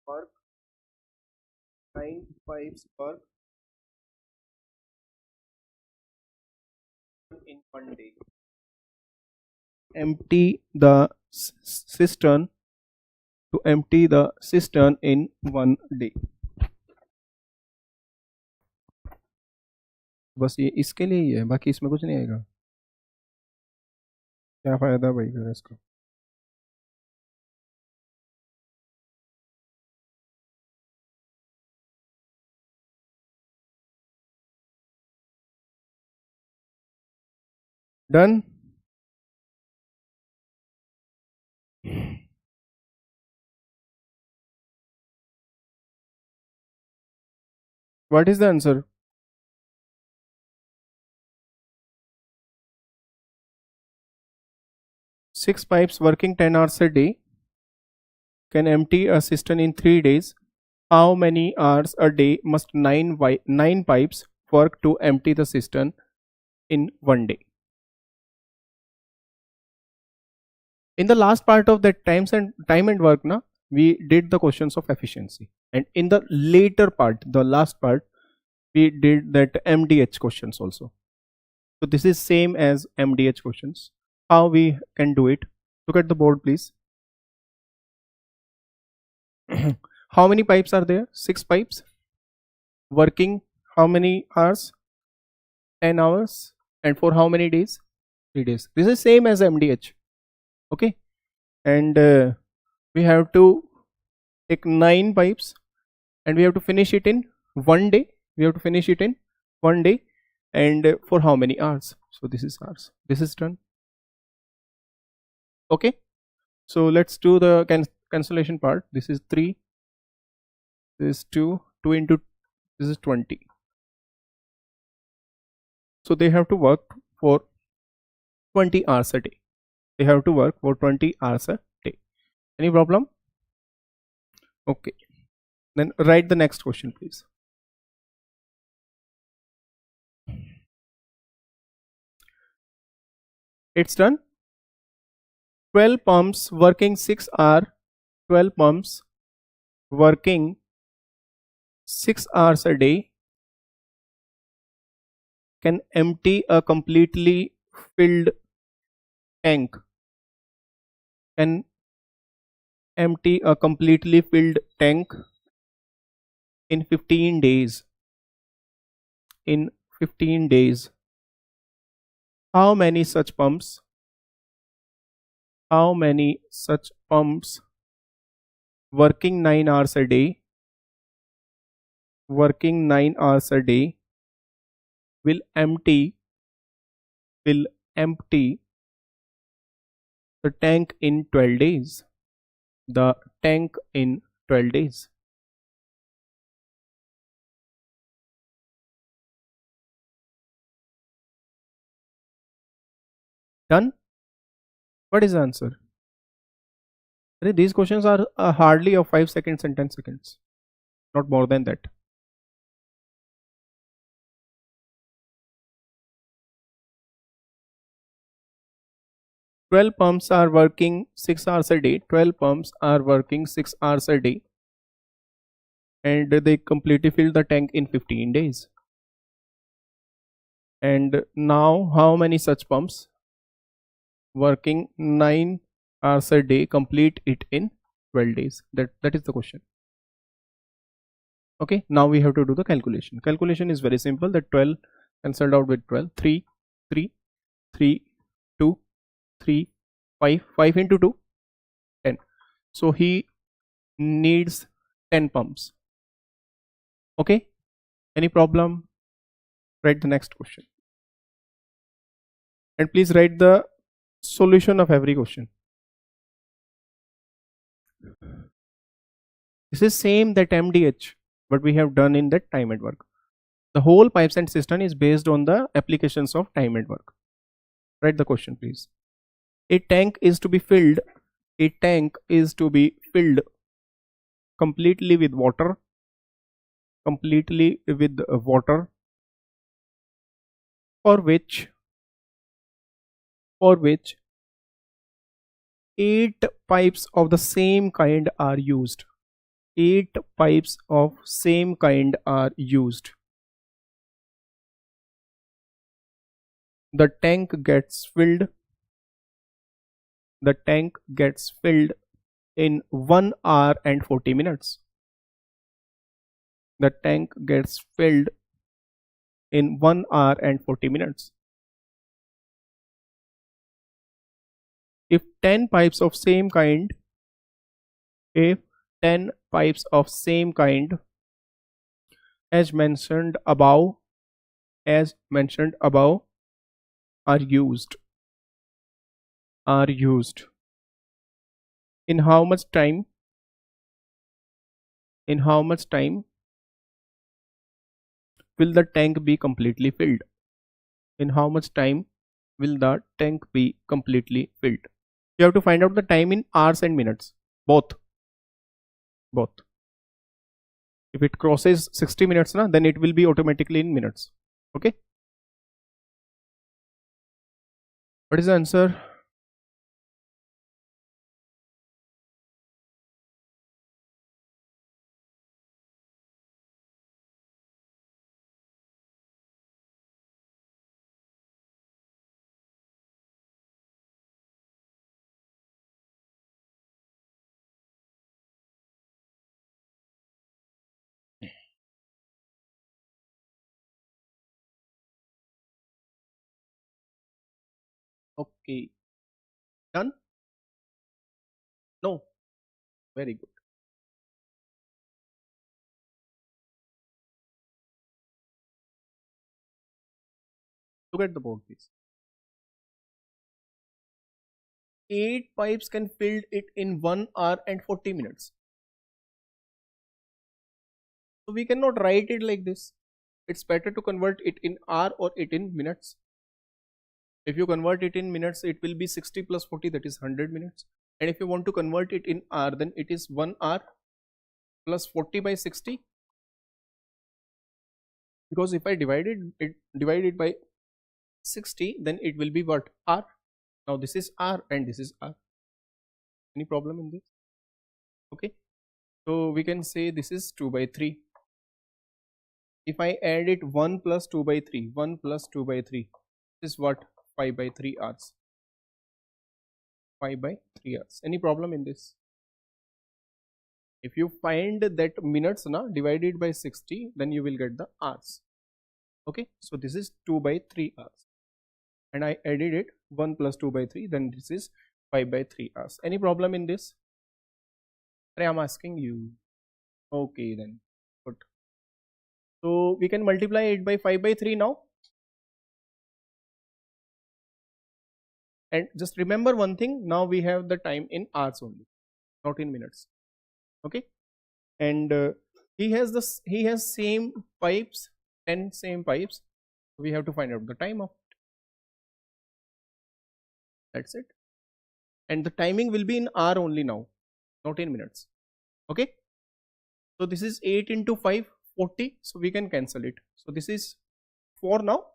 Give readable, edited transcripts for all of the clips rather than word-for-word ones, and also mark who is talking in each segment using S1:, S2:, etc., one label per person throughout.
S1: work 9 pipes work in 1 day. Empty the cistern to empty the cistern in 1 day. बस ये इसके लिए ही है, बाकी इसमें कुछ नहीं आएगा. क्या फायदा भाई फिर इसका. Done. What is the answer? Six pipes working 10 hours a day can empty a cistern in 3 days. How many hours a day must nine pipes work to empty the cistern in 1 day? In the last part of that time and work, we did the questions of efficiency, and in the later part, the last part, we did that MDH questions also. So this is same as MDH questions. How we can do it? Look at the board, please. How many pipes are there? 6 pipes. Working how many hours? 10 hours. And for how many days? 3 days. This is same as MDH. Okay. And we have to take 9 pipes and we have to finish it in 1 day. We have to finish it in 1 day. And for how many hours? So this is hours. This is done. Okay. So let's do the cancellation part. This is 3. This is 2. 2 into this is 20. So they have to work for 20 hours a day. They have to work for 20 hours a day. Any problem? Okay. Then write the next question, please. It's done. 12 pumps working 6 hours. 12 pumps working 6 hours a day can empty a completely filled tank. Can empty a completely filled tank in 15 days. In 15 days. How many such pumps? How many such pumps working 9 hours a day? Working 9 hours a day will empty the tank in 12 days. The tank in 12 days. Done? What is the answer? These questions are hardly of 5 seconds and 10 seconds. Not more than that. "12 pumps are working 6 hours a day. 12 pumps are working 6 hours a day. And they completely fill the tank in 15 days. And now how many such pumps working 9 hours a day complete it in 12 days? That is the question. Okay, now we have to do the calculation. Calculation is very simple. That 12 cancelled out with 12. 3, 3, 3, 2, 3, 5. 5 into 2, 10. So he needs 10 pumps. Okay, any problem? Write the next question. And please write the solution of every question. This is same that MDH, but we have done in that time and work. The whole pipes and cistern is based on the applications of time and work. Write the question, please. A tank is to be filled. A tank is to be filled completely with water. Completely with water. For which 8 pipes of the same kind are used. 8 pipes of same kind are used, the tank gets filled in 1 hour and 40 minutes. The tank gets filled in 1 hour and 40 minutes. If 10 pipes of same kind if 10 pipes of same kind as mentioned above are used in how much time will the tank be completely filled? In how much time will the tank be completely filled? You have to find out the time in hours and minutes, both. If it crosses 60 minutes then it will be automatically in minutes. Okay, what is the answer? Okay, done? No, very good. Look at the board please. 8 pipes can fill it in 1 hour and 40 minutes. So we cannot write it like this. It's better to convert it in hour or it in minutes. If you convert it in minutes, it will be 60 plus 40, that is 100 minutes. And if you want to convert it in hour, then it is 1 hour plus 40 by 60. Because if I divide it by 60, then it will be what? R. Now this is R and this is R. Any problem in this? Okay. So we can say this is 2 by 3. If I add it 1 plus 2 by 3, 1 plus 2 by 3, this is what? 5 by 3 hours. 5 by 3 hours. Any problem in this? If you find that minutes divided by 60, then you will get the hours. Okay, so this is 2 by 3 hours. And I added it 1 plus 2 by 3, then this is 5 by 3 hours. Any problem in this? I am asking you. Okay, then good. So we can multiply it by 5 by 3 now. And just remember one thing, now we have the time in hours only, not in minutes. Okay, and he has same pipes, 10 same pipes. We have to find out the time of it. That's it. And the timing will be in hour only now, not in minutes. Okay, so this is 8 into 5, 40. So we can cancel it. So this is 4 now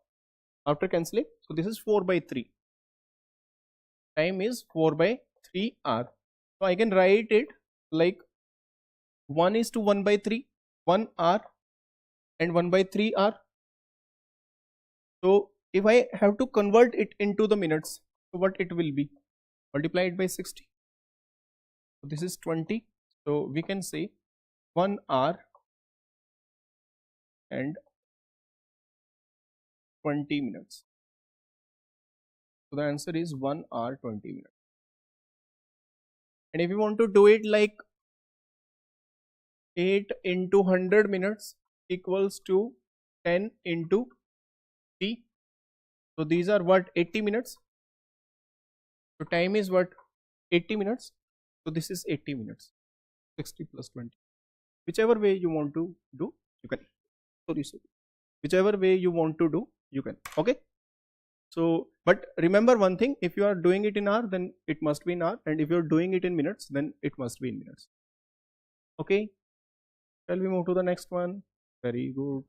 S1: after cancelling. So this is 4 by 3. Time is 4 by 3 hour. So I can write it like 1 is to 1 by 3, 1 hour and 1 by 3 hour. So if I have to convert it into the minutes, so what it will be? Multiply it by 60. So this is 20. So we can say 1 hour and 20 minutes. So the answer is 1 hour 20 minutes. And if you want to do it like 8 into 100 minutes equals to 10 into t. So these are what? 80 minutes. So time is what? 80 minutes. So this is 80 minutes. 60 plus 20. Whichever way you want to do, you can. Sorry. Whichever way you want to do, you can. Okay. So, but remember one thing, if you are doing it in hour, then it must be in hour, and if you are doing it in minutes, then it must be in minutes. Okay, shall we move to the next one? Very good.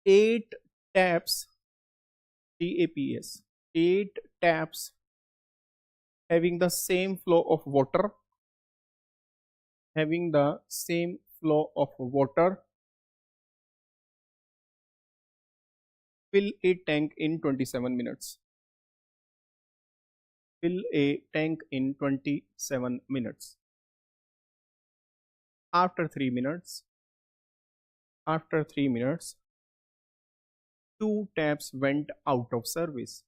S1: 8 taps, TAPS, 8 taps having the same flow of water, having the same flow of water, fill a tank in 27 minutes. Fill a tank in 27 minutes. After 3 minutes, after 3 minutes, 2 taps went out of service.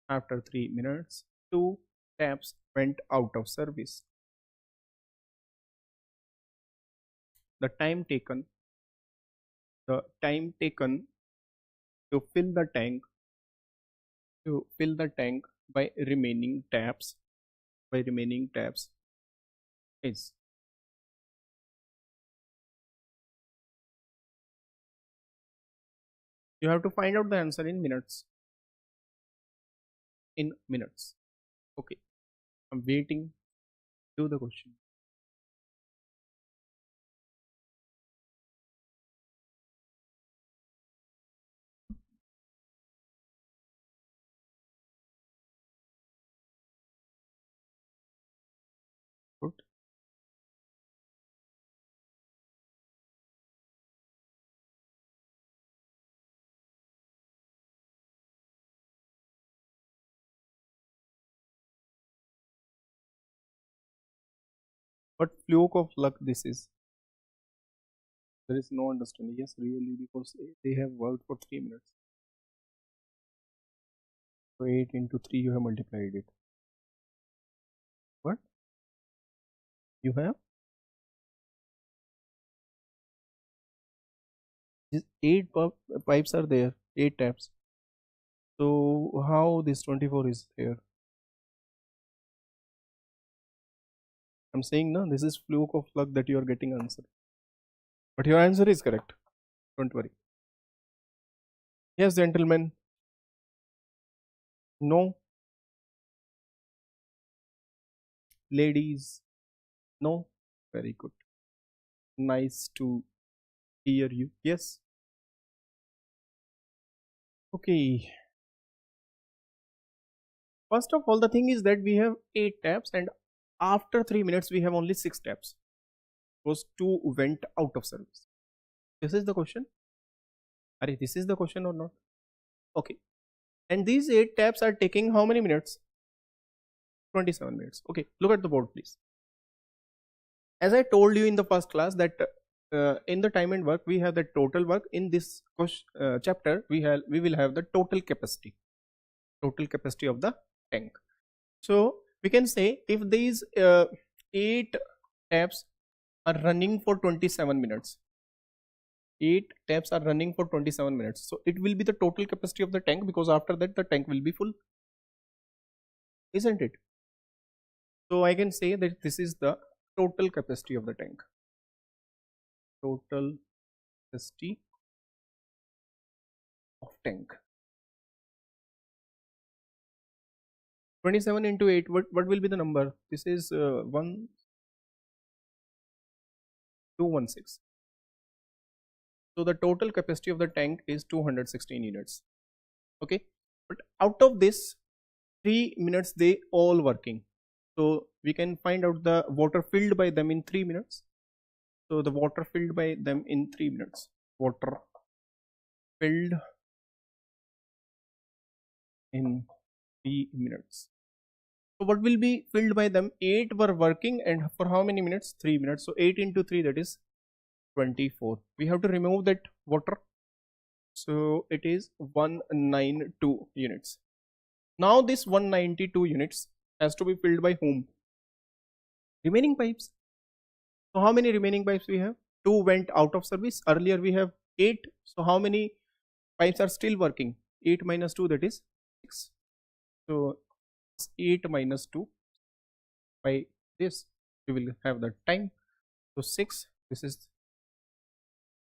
S1: After 3 minutes, 2 taps went out of service. The time taken to fill the tank by remaining taps is, you have to find out the answer in minutes. Okay, I'm waiting. Do the question. Good. What fluke of luck this is? There is no understanding. Yes, really, because they have worked for 3 minutes. So 8 into 3, you have multiplied it. What? You have? These 8 pipes are there, 8 taps. So how this 24 is here? I'm saying no, this is fluke of luck that you are getting answer. But your answer is correct. Don't worry. Yes, gentlemen. No. Ladies. No. Very good. Nice to hear you. Yes. Okay. First of all, the thing is that we have 8 taps and after 3 minutes we have only 6 taps. Those 2 went out of service. This is the question. Are this is the question or not? Okay. And these 8 taps are taking how many minutes? 27 minutes. Okay. Look at the board, please. As I told you in the first class that in the time and work we have the total work. In this chapter we will have the total capacity of the tank. So we can say if these 8 taps are running for 27 minutes, 8 taps are running for 27 minutes, so it will be the total capacity of the tank, because after that the tank will be full, isn't it? So I can say that this is the total capacity of the tank. Total capacity of tank. 27 into 8, what will be the number? This is 1216. So the total capacity of the tank is 216 units. Okay, but out of this 3 minutes they all working, so we can find out the water filled by them in 3 minutes. So the water filled by them in 3 minutes, water filled in 3 minutes. So what will be filled by them? 8 were working, and for how many minutes? 3 minutes. So 8 into 3, that is 24. We have to remove that water, so it is 192 units. Now this 192 units has to be filled by whom? Remaining pipes. So how many remaining pipes we have? 2 went out of service. Earlier we have 8. So how many pipes are still working? 8 minus 2, that is 6. So 8 minus 2 by this, we will have the time. So 6, this is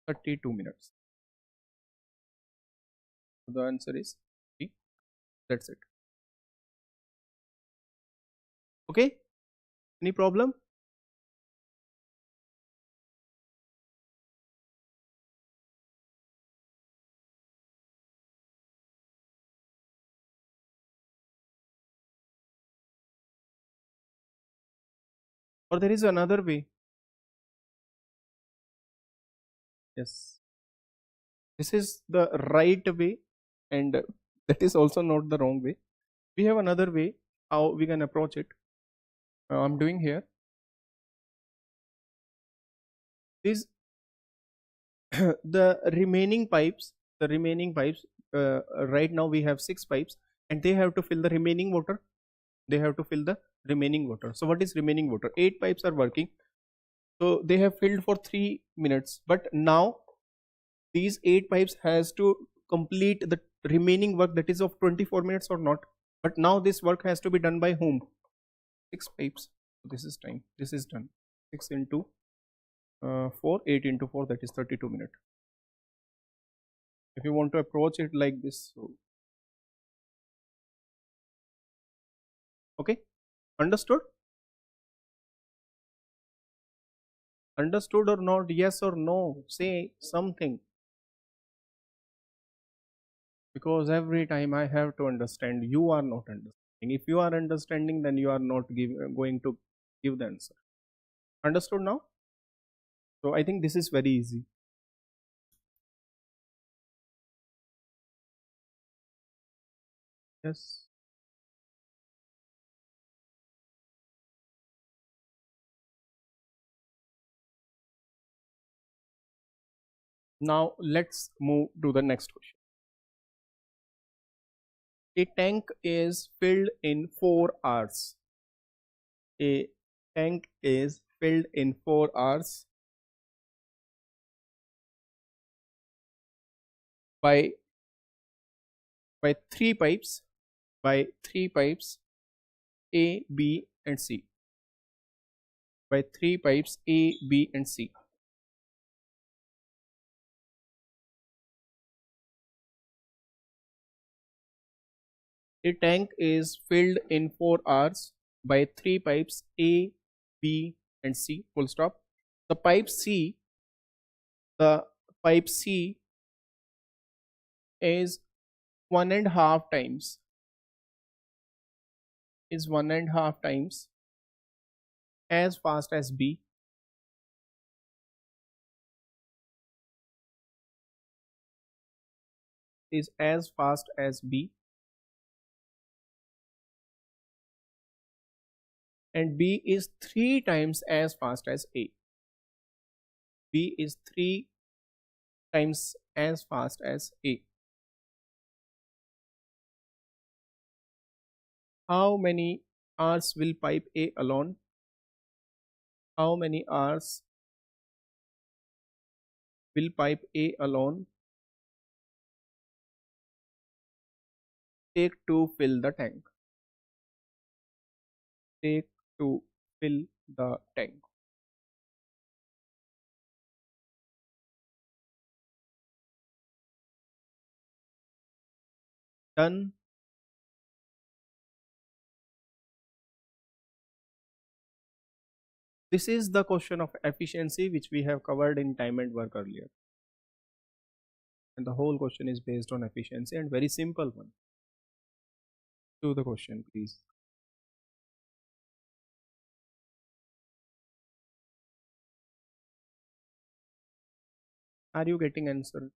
S1: 32 minutes. So the answer is B. That's it. Okay, any problem? Or there is another way. Yes, this is the right way, and that is also not the wrong way. We have another way how we can approach it. I'm doing here is the remaining pipes, right now we have 6 pipes, and they have to fill the remaining water. So what is remaining water? 8 pipes are working, so they have filled for 3 minutes, but now these 8 pipes has to complete the remaining work, that is of 24 minutes or not. But now this work has to be done by whom? 6 pipes. This is time, this is done. 6 into 4, 8 into 4, that is 32 minutes. If you want to approach it like this, so okay, understood? Understood or not? Yes or no? Say something, because every time I have to understand, you are not understanding. If you are understanding, then you are not going to give the answer. Understood now? So I think this is very easy. Yes. Now let's move to the next question. A tank is filled in 4 hours. A tank is filled in 4 hours by by three pipes by three pipes A, B, and C. By 3 pipes A, B, and C. A tank is filled in 4 hours by 3 pipes A, B, and C. Full stop. The pipe C, the pipe C is 1.5 times as fast as B, is as fast as B, and B is 3 times as fast as A. B is 3 times as fast as A. How many hours will pipe A alone? How many hours will pipe A alone take to fill the tank? Take to fill the tank. Done. This is the question of efficiency which we have covered in time and work earlier. And the whole question is based on efficiency, and very simple one. To the question, please. Are you getting answer?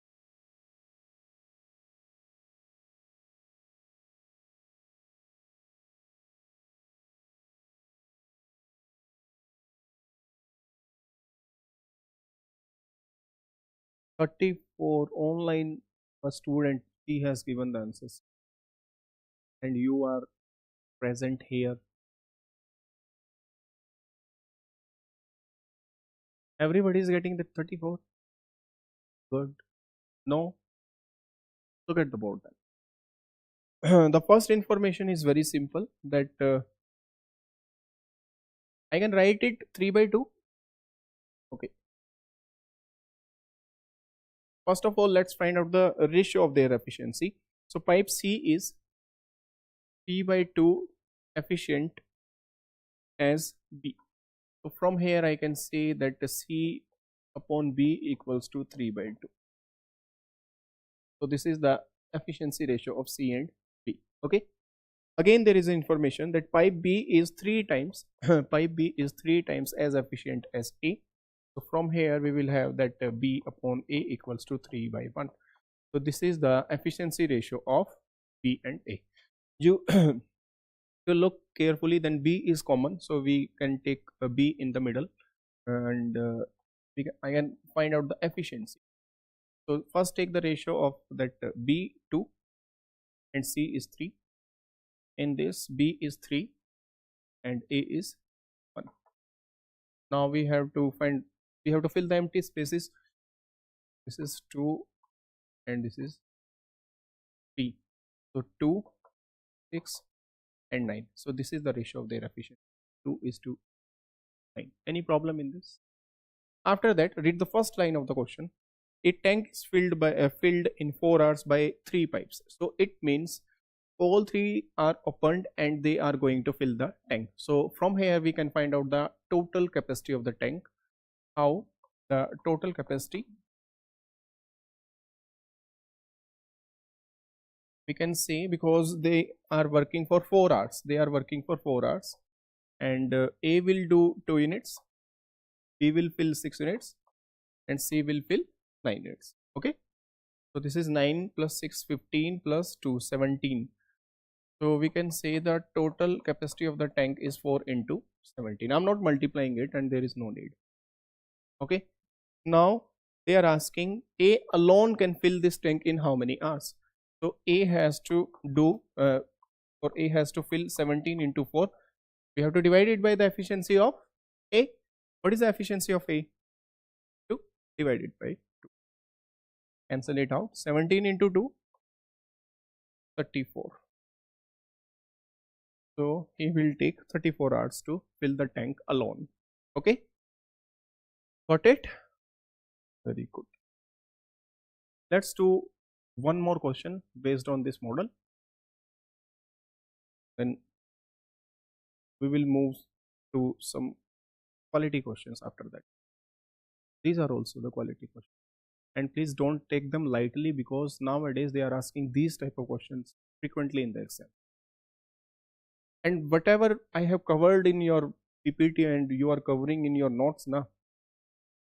S1: For online a student, he has given the answers, and you are present here. Everybody is getting the 34. Good. No. Look at the board then. The first information is very simple, that I can write it 3 by 2. Okay. First of all, let's find out the ratio of their efficiency. So pipe C is P by 2 efficient as B. So from here I can say that the C upon B equals to 3 by 2. So this is the efficiency ratio of C and B. Okay. Again, there is information that pipe B is 3 times pipe B is 3 times as efficient as A. So from here we will have that B upon A equals to 3 by 1. So this is the efficiency ratio of B and A. You you look carefully, then B is common, so we can take a B in the middle, and I can find out the efficiency. So first take the ratio of that B 2 and C is 3. In this, B is 3 and A is 1. Now we have to fill the empty spaces. This is 2 and this is 3. So 2, 6 and 9. So this is the ratio of their efficiency. 2 is to 9. Any problem in this? After that, read the first line of the question. A tank is filled in 4 hours by 3 pipes. So it means all 3 are opened and they are going to fill the tank. So from here we can find out the total capacity of the tank. How? The total capacity, we can say, because they are working for 4 hours, and A will do 2 units, B will fill 6 units and C will fill 9 units. Okay, so this is 9 plus 6, 15 plus 2, 17. So we can say the total capacity of the tank is 4 into 17. I'm not multiplying it and there is no need. Okay, now they are asking A alone can fill this tank in how many hours. So A has to do or A has to fill 17 into 4. We have to divide it by the efficiency of A. What is the efficiency of A? 2 divided by 2. Cancel it out. 17 into 2, 34. So he will take 34 hours to fill the tank alone. Okay, got it? Very good. Let's do one more question based on this model. Then we will move to some quality questions after that. These are also the quality questions. And please don't take them lightly, because nowadays they are asking these type of questions frequently in the exam. And whatever I have covered in your PPT and you are covering in your notes now,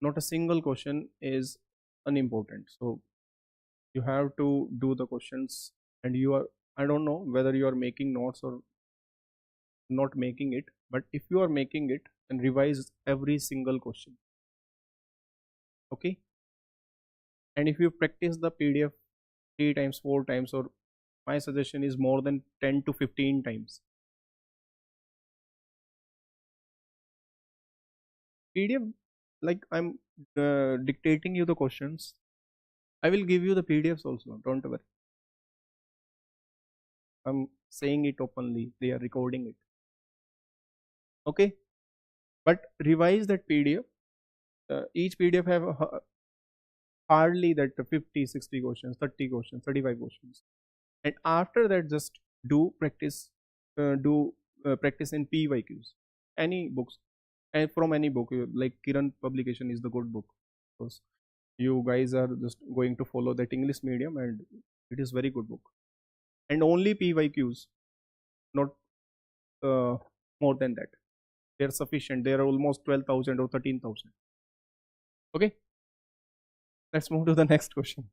S1: not a single question is unimportant. So you have to do the questions, and I don't know whether you are making notes or not making it, but if you are making it, then revise every single question. Okay, and if you practice the PDF 3 times, 4 times, or my suggestion is more than 10 to 15 times. PDF, like I'm dictating you the questions, I will give you the PDFs also, don't worry. I'm saying it openly, they are recording it. Okay, but revise that PDF. Each PDF have hardly that 50, 60 questions, 30 questions, 35 questions, and after that just do practice practice in PYQs, any books, and from any book, like Kiran publication is the good book, because you guys are just going to follow that English medium, and it is very good book, and only PYQs, not more than that. They are sufficient. They are almost 12,000 or 13,000. Okay, let's move to the next question.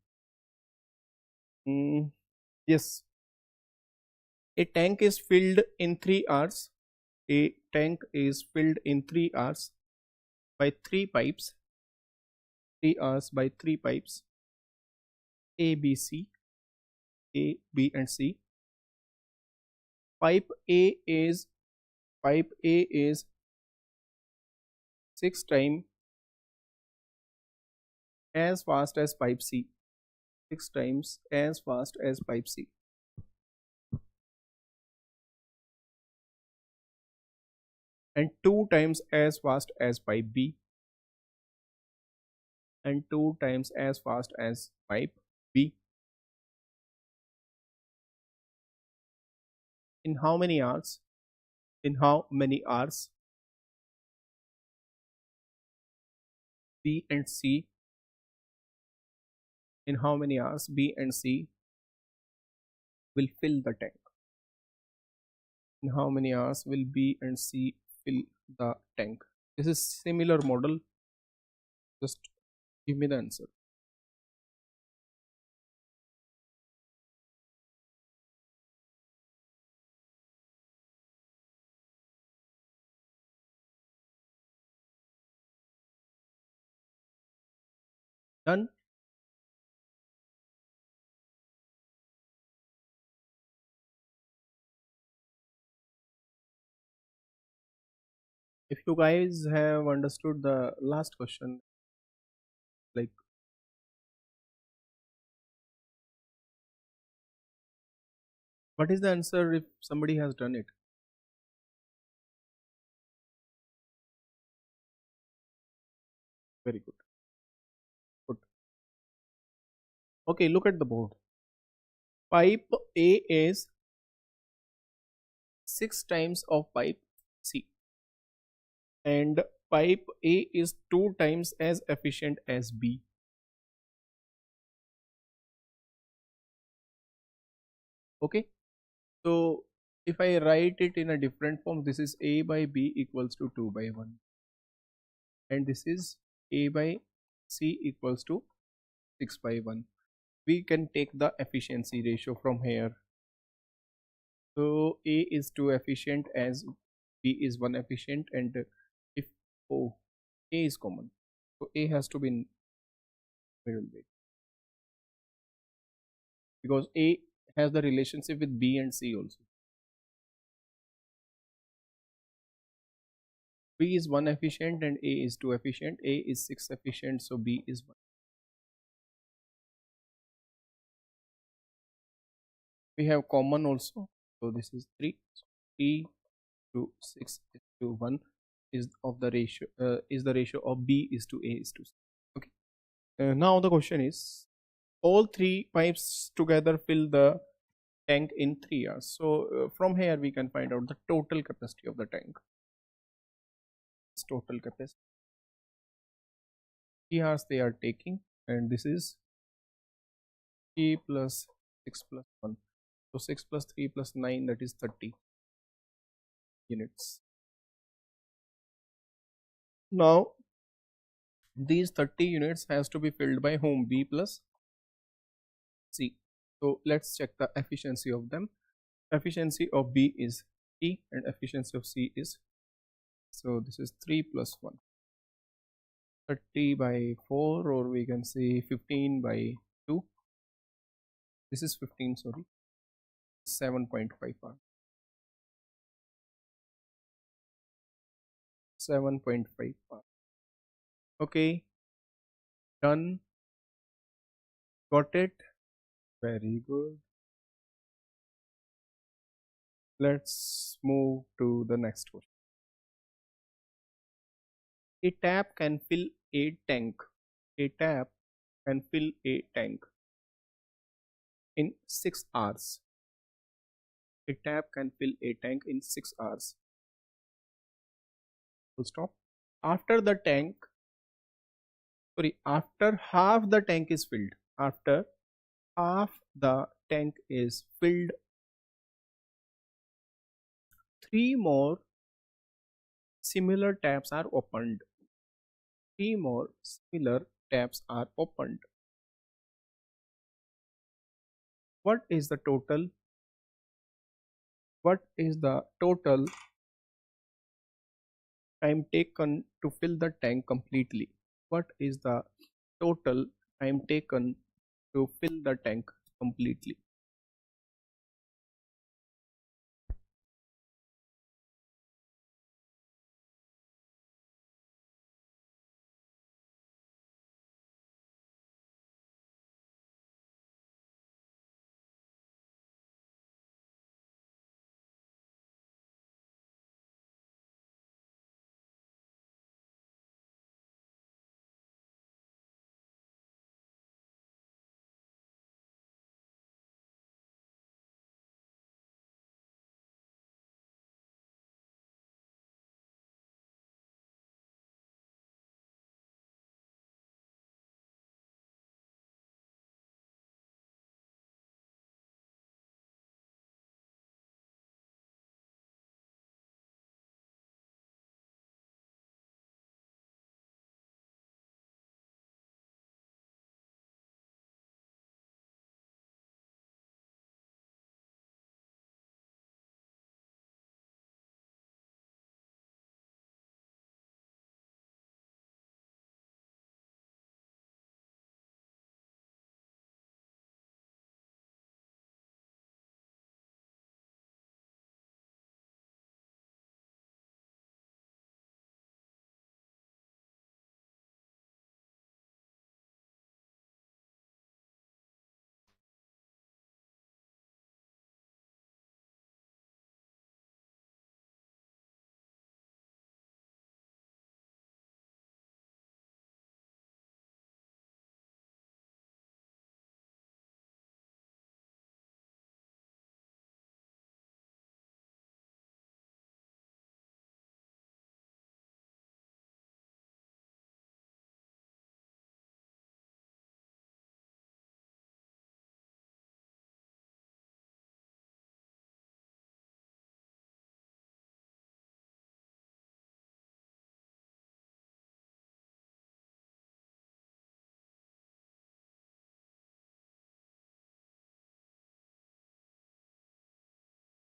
S1: Yes, a tank is filled in 3 hours. A tank is filled in 3 hours by 3 pipes. 3 hours by 3 pipes. A, B, C. A, B, and C. Pipe A is 6 times as fast as pipe C. 6 times as fast as pipe C. And 2 times as fast as pipe B. And 2 times as fast as pipe B. In how many hours? In how many hours? B and C. In how many hours B and C will fill the tank? In how many hours will B and C fill the tank? This is similar model. Just give me the answer. Done. If you guys have understood the last question, like what is the answer if somebody has done it? Very good. Good. Okay, look at the board. Pipe A is 6 times of pipe C, and pipe A is 2 times as efficient as B. Okay, so if I write it in a different form, this is A by B equals to 2 by 1, and this is A by C equals to 6 by 1. We can take the efficiency ratio from here. So A is 2 efficient as B is 1 efficient, and if oh, A is common, so A has to be in middle way, because A has the relationship with B and C also. B is 1 efficient and A is 2 efficient. A is 6 efficient, so B is 1. We have common also, so this is 3. So 3 to 6 is to 1 is of the ratio is the ratio of B is to A is to C. Okay. Now the question is, all 3 pipes together fill the tank in 3 hours. So from here we can find out the total capacity of the tank. It's total capacity. 3 hours they are taking, and this is 3 plus 6 plus 1. So 6 plus 3 plus 9, that is 30 units. Now these 30 units has to be filled by whom? B plus C. So let's check the efficiency of them. Efficiency of B is E and efficiency of C is, so this is 3 plus 1. 30 by 4, or we can say 15 by 2. This is 15, sorry. 7.5 hours. 7.5 hours. Okay, done. Got it. Very good. Let's move to the next question. A tap can fill a tank. A tap can fill a tank in 6 hours. A tap can fill a tank in 6 hours. Full stop. After the tank, sorry, after half the tank is filled, after half the tank is filled, 3 more similar taps are opened. 3 more similar taps are opened. What is the total? What is the total time taken to fill the tank completely? What is the total time taken to fill the tank completely?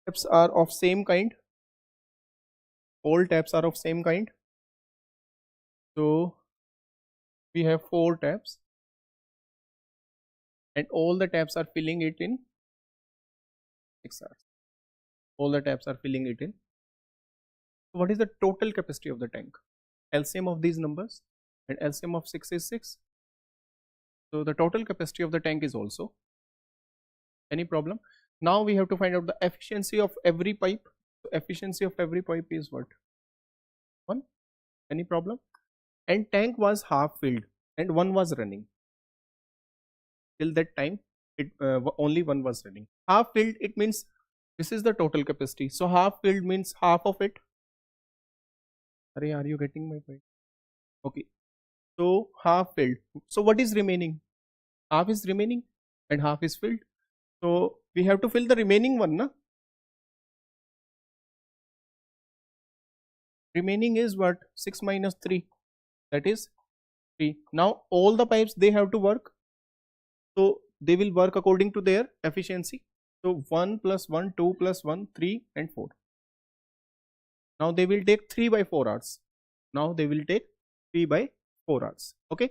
S1: Taps are of same kind. All taps are of same kind. So we have 4 taps and all the taps are filling it in 6 hours. All the taps are filling it in. So what is the total capacity of the tank? LCM of these numbers, and LCM of 6 is 6. So the total capacity of the tank is also. Any problem? Now we have to find out the efficiency of every pipe. So efficiency of every pipe is what? 1. Any problem? And tank was half filled and one was running. Till that time, only one was running. Half filled, it means this is the total capacity. So half filled means half of it. Are you getting my point? Okay. So half filled. So what is remaining? Half is remaining and half is filled. So we have to fill the remaining one, na? Remaining is what? 6 minus 3. That is 3. Now all the pipes, they have to work. So they will work according to their efficiency. So 1 plus 1, 2 plus 1, 3 and 4. Now they will take 3 by 4 hours. Now they will take 3 by 4 hours. Okay.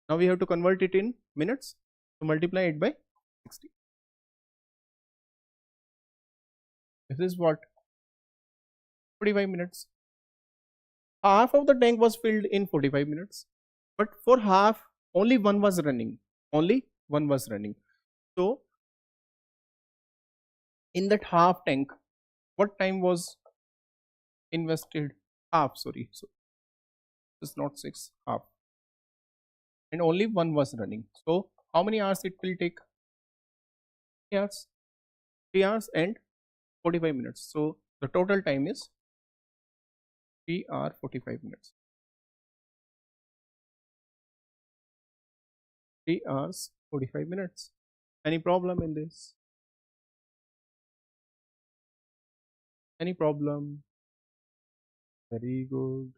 S1: Now we have to convert it in minutes. So multiply it by 60. This is what? 45 minutes. Half of the tank was filled in 45 minutes. But for half, only one was running. Only one was running. So in that half tank, what time was invested? Half, sorry. So it's not 6, half. And only one was running. So how many hours it will take? 3 hours. 3 hours and 45 minutes. So the total time is 3 hours 45 minutes. 3 hours 45 minutes. Any problem in this? Any problem? Very good.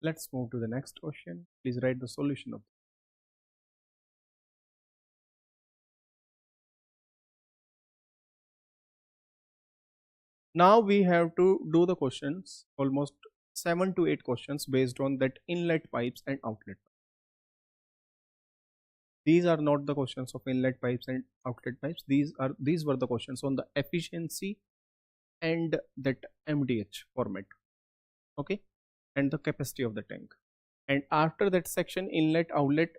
S1: Let's move to the next question. Please write the solution of. Now we have to do the questions, almost 7 to 8 questions based on that inlet pipes and outlet. These are not the questions of inlet pipes and outlet pipes. These were the questions on the efficiency and that MDH format. Okay, and the capacity of the tank. And after that section, inlet outlet,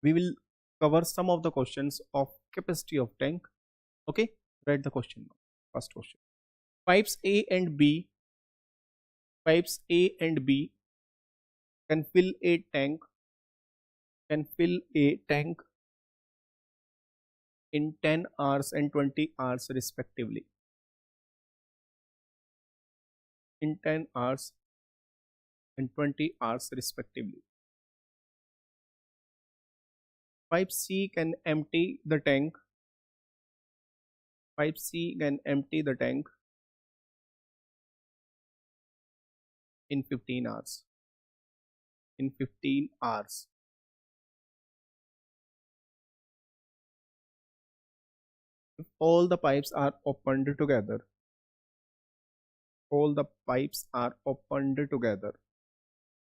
S1: we will cover some of the questions of capacity of tank. Okay, write the question now. First question. Pipes A and B can fill a tank in 10 hours and 20 hours respectively. In 10 hours and 20 hours respectively. Pipe C can empty the tank. Pipe C can empty the tank in 15 hours. In 15 hours. If all the pipes are opened together,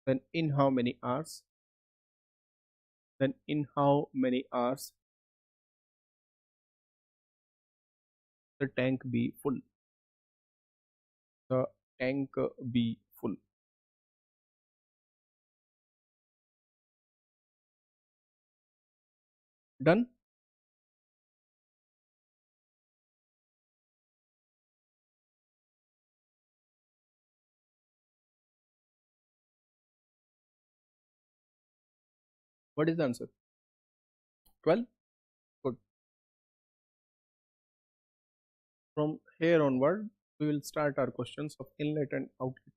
S1: then in how many hours? The tank be full? The tank be full. Done? What is the answer? 12? Good. From here onward, we will start our questions of inlet and outlet.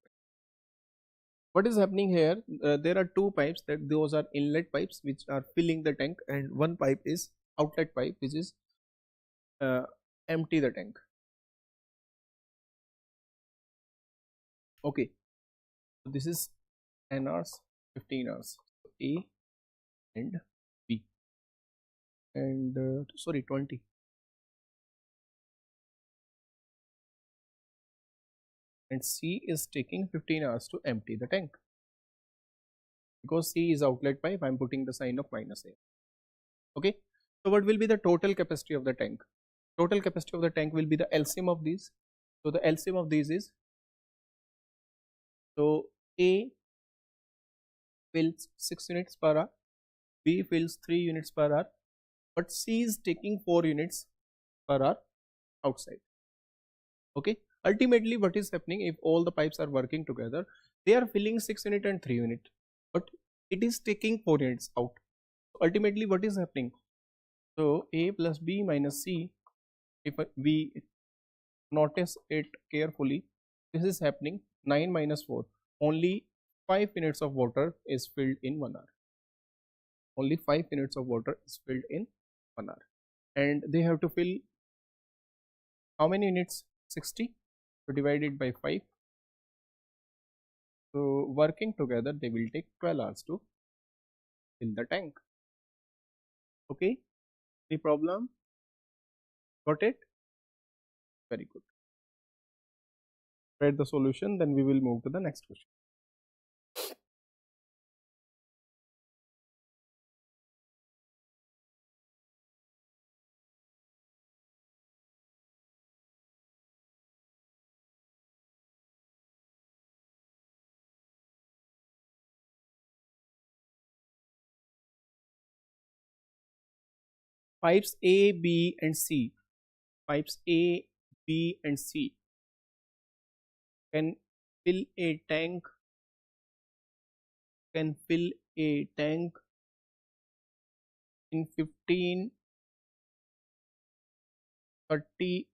S1: What is happening here? There are 2 pipes, that those are inlet pipes which are filling the tank, and one pipe is outlet pipe which is empty the tank. Okay, so this is 10 hours, 15 hours. A and B, and sorry, 20. And C is taking 15 hours to empty the tank. Because C is outlet pipe, I'm putting the sign of minus A. Okay. So what will be the total capacity of the tank? Total capacity of the tank will be the LCM of these. So the LCM of these is, so A fills 6 units per hour, B fills 3 units per hour, but C is taking 4 units per hour outside. Okay. Ultimately, what is happening, if all the pipes are working together, they are filling 6 unit and 3 unit, but it is taking 4 units out. So ultimately, what is happening? So A plus B minus C, if we notice it carefully, this is happening 9 minus 4. Only 5 units of water is filled in 1 hour. Only 5 units of water is filled in 1 hour. And they have to fill how many units? 60. So divided by 5. So working together, they will take 12 hours to fill the tank. Okay. Any problem? Got it? Very good. Write the solution, then we will move to the next question. Pipes A, B and C. Pipes A, B and C can fill a tank, in 15, 30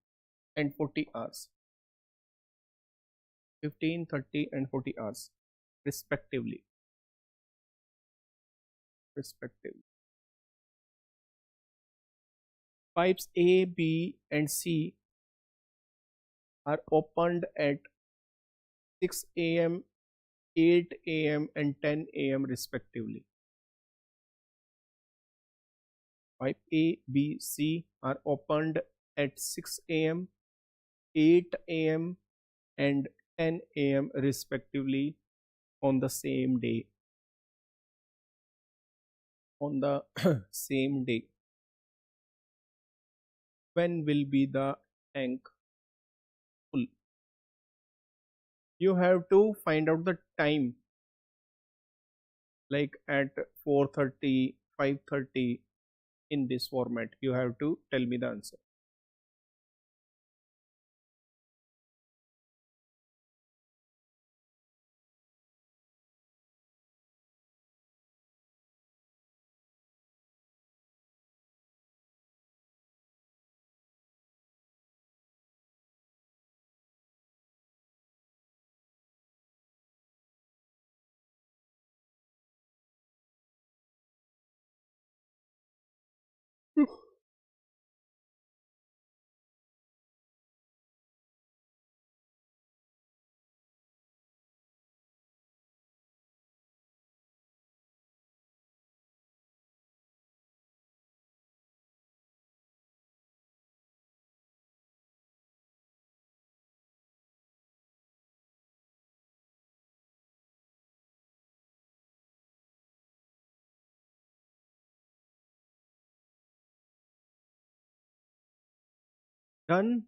S1: and 40 hours. 15, 30 and 40 hours respectively. Pipes A, B and C are opened at 6 a.m., 8 a.m. and 10 a.m. respectively. Pipe A, B, C are opened at 6 a.m., 8 a.m. and 10 a.m. respectively on the same day. On the same day. When will be the tank full? You have to find out the time, like at 4:30, 5:30, in this format. You have to tell me the answer. Done.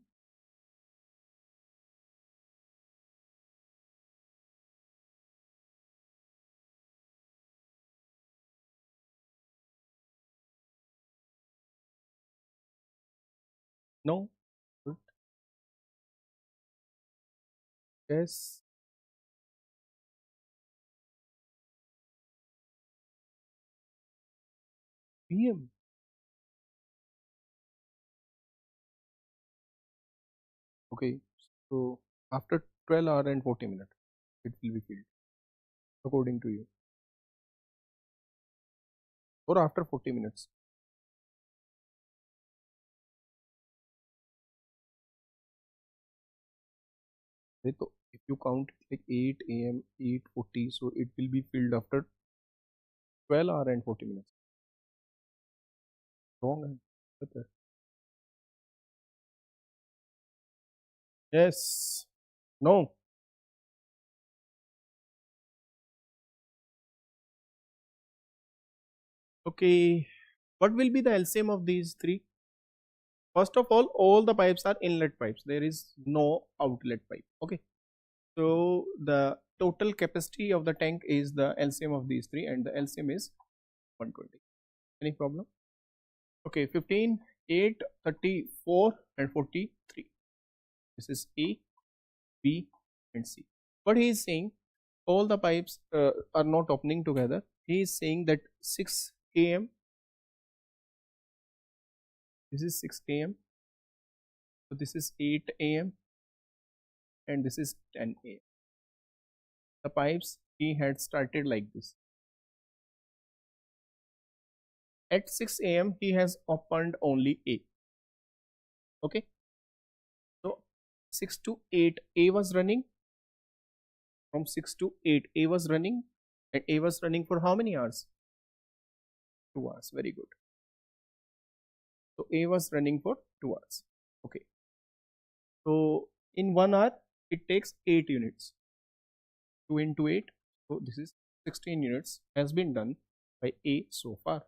S1: No. Good. Yes. PM. Okay. So after 12 hour and 40 minutes, it will be filled according to you. Or after 40 minutes. So if you count like 8 a.m., 8:40, so it will be filled after 12 hour and 40 minutes. Wrong answer. Yes. No. Okay. What will be the LCM of these three? First of all the pipes are inlet pipes. There is no outlet pipe. Okay. So the total capacity of the tank is the LCM of these three, and the LCM is 120. Any problem? Okay, 15, 8, 34 and 43. This is A, B and C. What he is saying, all the pipes are not opening together. He is saying that 6 am, this is 6 am, so this is 8 am and this is 10 am. The pipes he had started like this. At 6 am he has opened only A. Okay, so 6 to 8 A was running. From 6 to 8 A was running, and A was running for how many hours? 2 hours. Very good. So A was running for 2 hours. Okay, so in 1 hour it takes 8 units. 2 into 8, so this is 16 units has been done by A so far.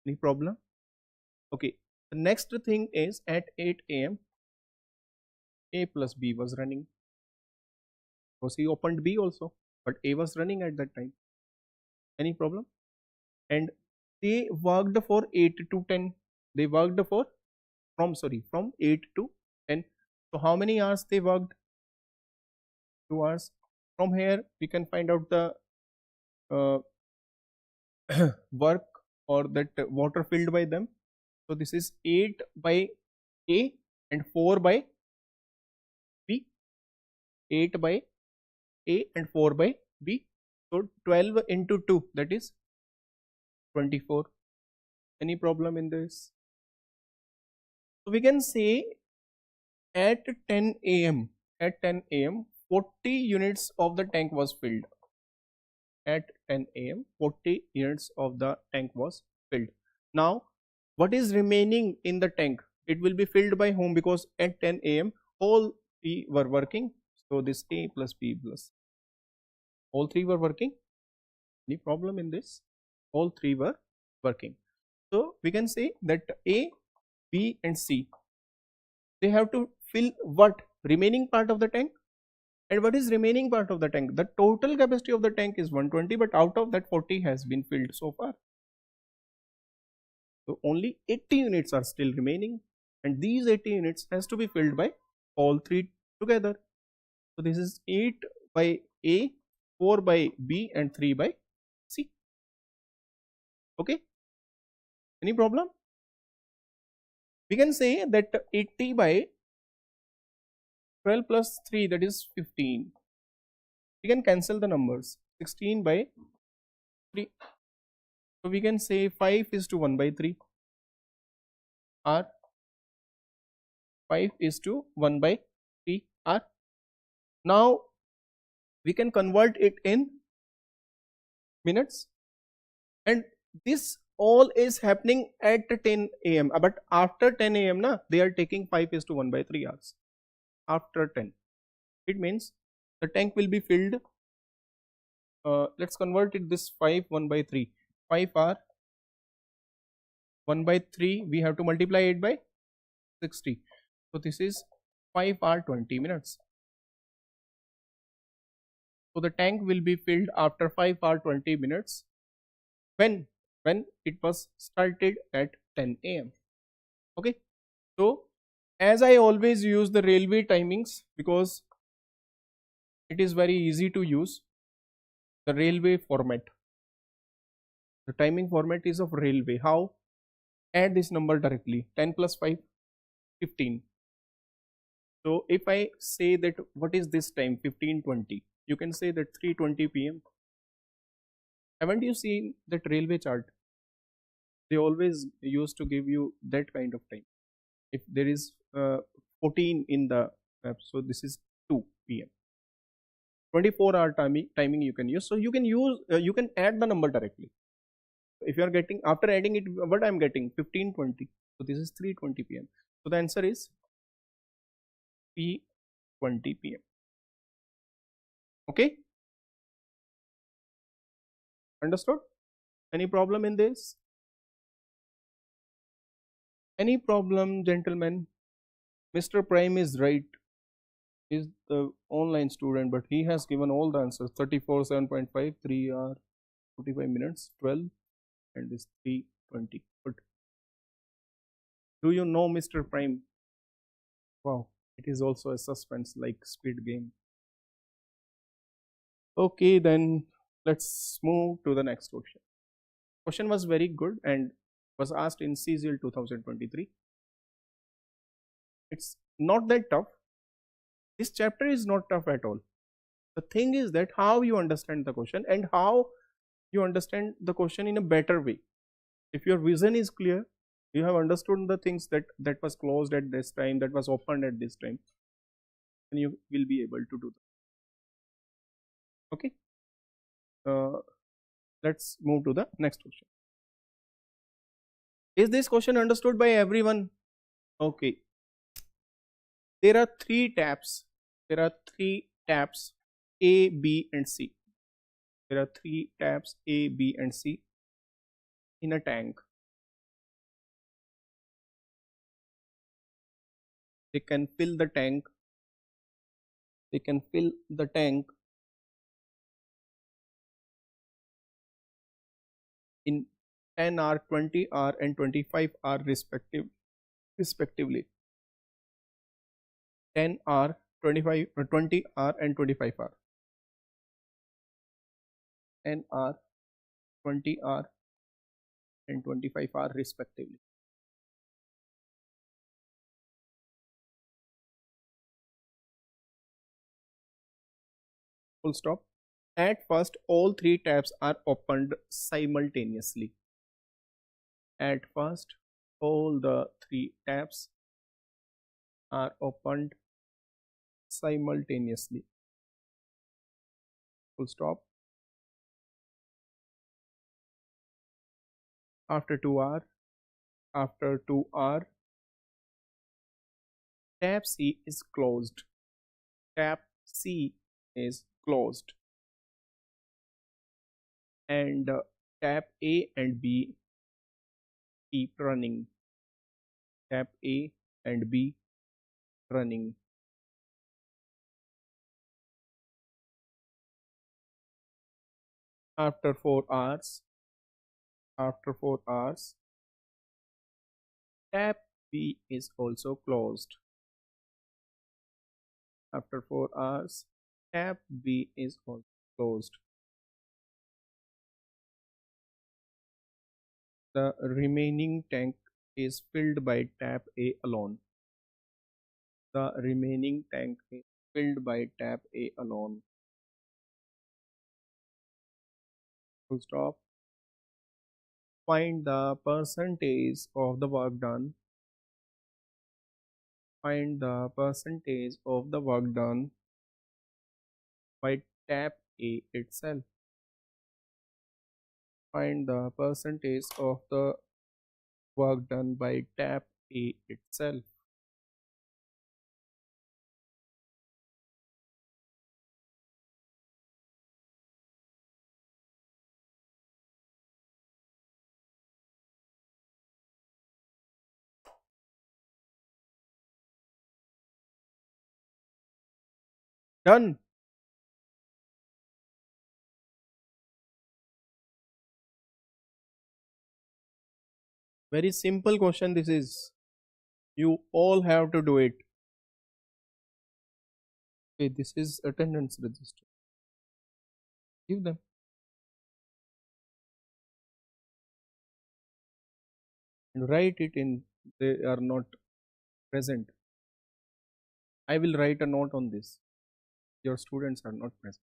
S1: Any problem? Okay, the next thing is at 8 am A plus B was running, because he opened B also, but A was running at that time. Any problem? And they worked for 8 to 10. They worked for from 8 to 10. So how many hours they worked? 2 hours. From here we can find out the uh, work or that water filled by them. So this is 8 by A and 4 by B. 8 by A and 4 by B. So 12 into 2, that is 24. Any problem in this? So we can say at 10 am, 40 units of the tank was filled. At 10 am 40 units of the tank was filled. Now what is remaining in the tank? It will be filled by whom? Because at 10 am all three were working. So this A plus B plus, all three were working. Any problem in this? All three were working. So we can say that A, B and C, they have to fill what? Remaining part of the tank. And what is remaining part of the tank? The total capacity of the tank is 120, but out of that 40 has been filled so far. So only 80 units are still remaining, and these 80 units has to be filled by all three together. So this is 8 by A, 4 by B and 3 by C. Okay, any problem? We can say that 80 by 12 plus 3, that is 15. We can cancel the numbers. 16 by 3. So we can say 5 is to 1 by 3. R 5 is to 1 by 3 R. Now we can convert it in minutes, and this all is happening at 10 am, but after 10 am na, they are taking 5 is to 1 by 3 hours. After 10, it means the tank will be filled. Let's convert it this 5 1 by 3. 5 are 1 by 3, we have to multiply it by 60. So this is 5 hour 20 minutes. So the tank will be filled after 5 hour 20 minutes. When it was started at 10 am. Okay, so as I always use the railway timings, because it is very easy to use the railway format. The timing format is of railway. How? Add this number directly. 10 plus 5, 15. So if I say that what is this time? 15:20. You can say that 3:20 p.m. Haven't you seen that railway chart? They always used to give you that kind of time. If there is 14 in the map, so this is 2 p.m. 24-hour timing you can use. So you can use you can add the number directly. If you are getting, after adding it, what I'm getting 15:20. So this is 3:20 p.m. So the answer is P:20 p.m. Okay, understood? Any problem in this? Any problem, gentlemen? Mr. Prime is right. He's the online student, but he has given all the answers. 34, 7.5, 3 hour, 45 minutes, 12, and this 3:20. But do you know Mr. Prime? Wow, it is also a suspense like Squid Game. Okay, then let's move to the next question. Question was very good and was asked in CZL 2023. It's not that tough. This chapter is not tough at all. The thing is that how you understand the question and how you understand the question in a better way. If your vision is clear, you have understood the things that was closed at this time, that was opened at this time, and you will be able to do that. Okay, uh, let's move to the next question. Is this question understood by everyone? Okay, there are three tabs. There are three tabs A, B, and C. There are three tabs A, B, and C in a tank. They can fill the tank. They can fill the tank in 10 hour, 20 hour, and 25 hour respectively. 10 hour, 25, 20 hour, and 25 hour. 10 hour, 20 hour, and 25 hour respectively. Full stop. At first, all three tabs are opened simultaneously. At first, all the three tabs are opened simultaneously. Full stop. After 2 hour, tab C is closed. Tab C is closed. And tab A and B keep running. Tab A and B running. After 4 hours, tab B is also closed. After 4 hours, tab B is also closed. The remaining tank is filled by tab A alone. The remaining tank is filled by tab A alone. Full stop. Find the percentage of the work done. Find the percentage of the work done by tab A itself. Find the percentage of the work done by tab A itself. Done. Very simple question this is. You all have to do it. Okay, this is attendance register. Give them. And write it in. They are not present. I will write a note on this. Your students are not present.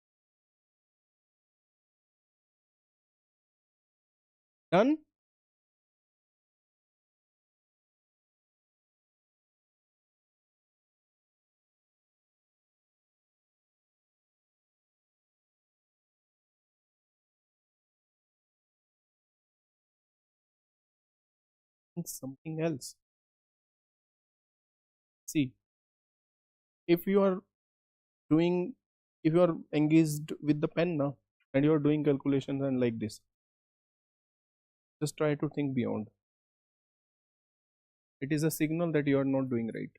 S1: Done? It's something else. See, if you are doing, if you are engaged with the pen now and you are doing calculations and like this, just try to think beyond. It is a signal that you are not doing right.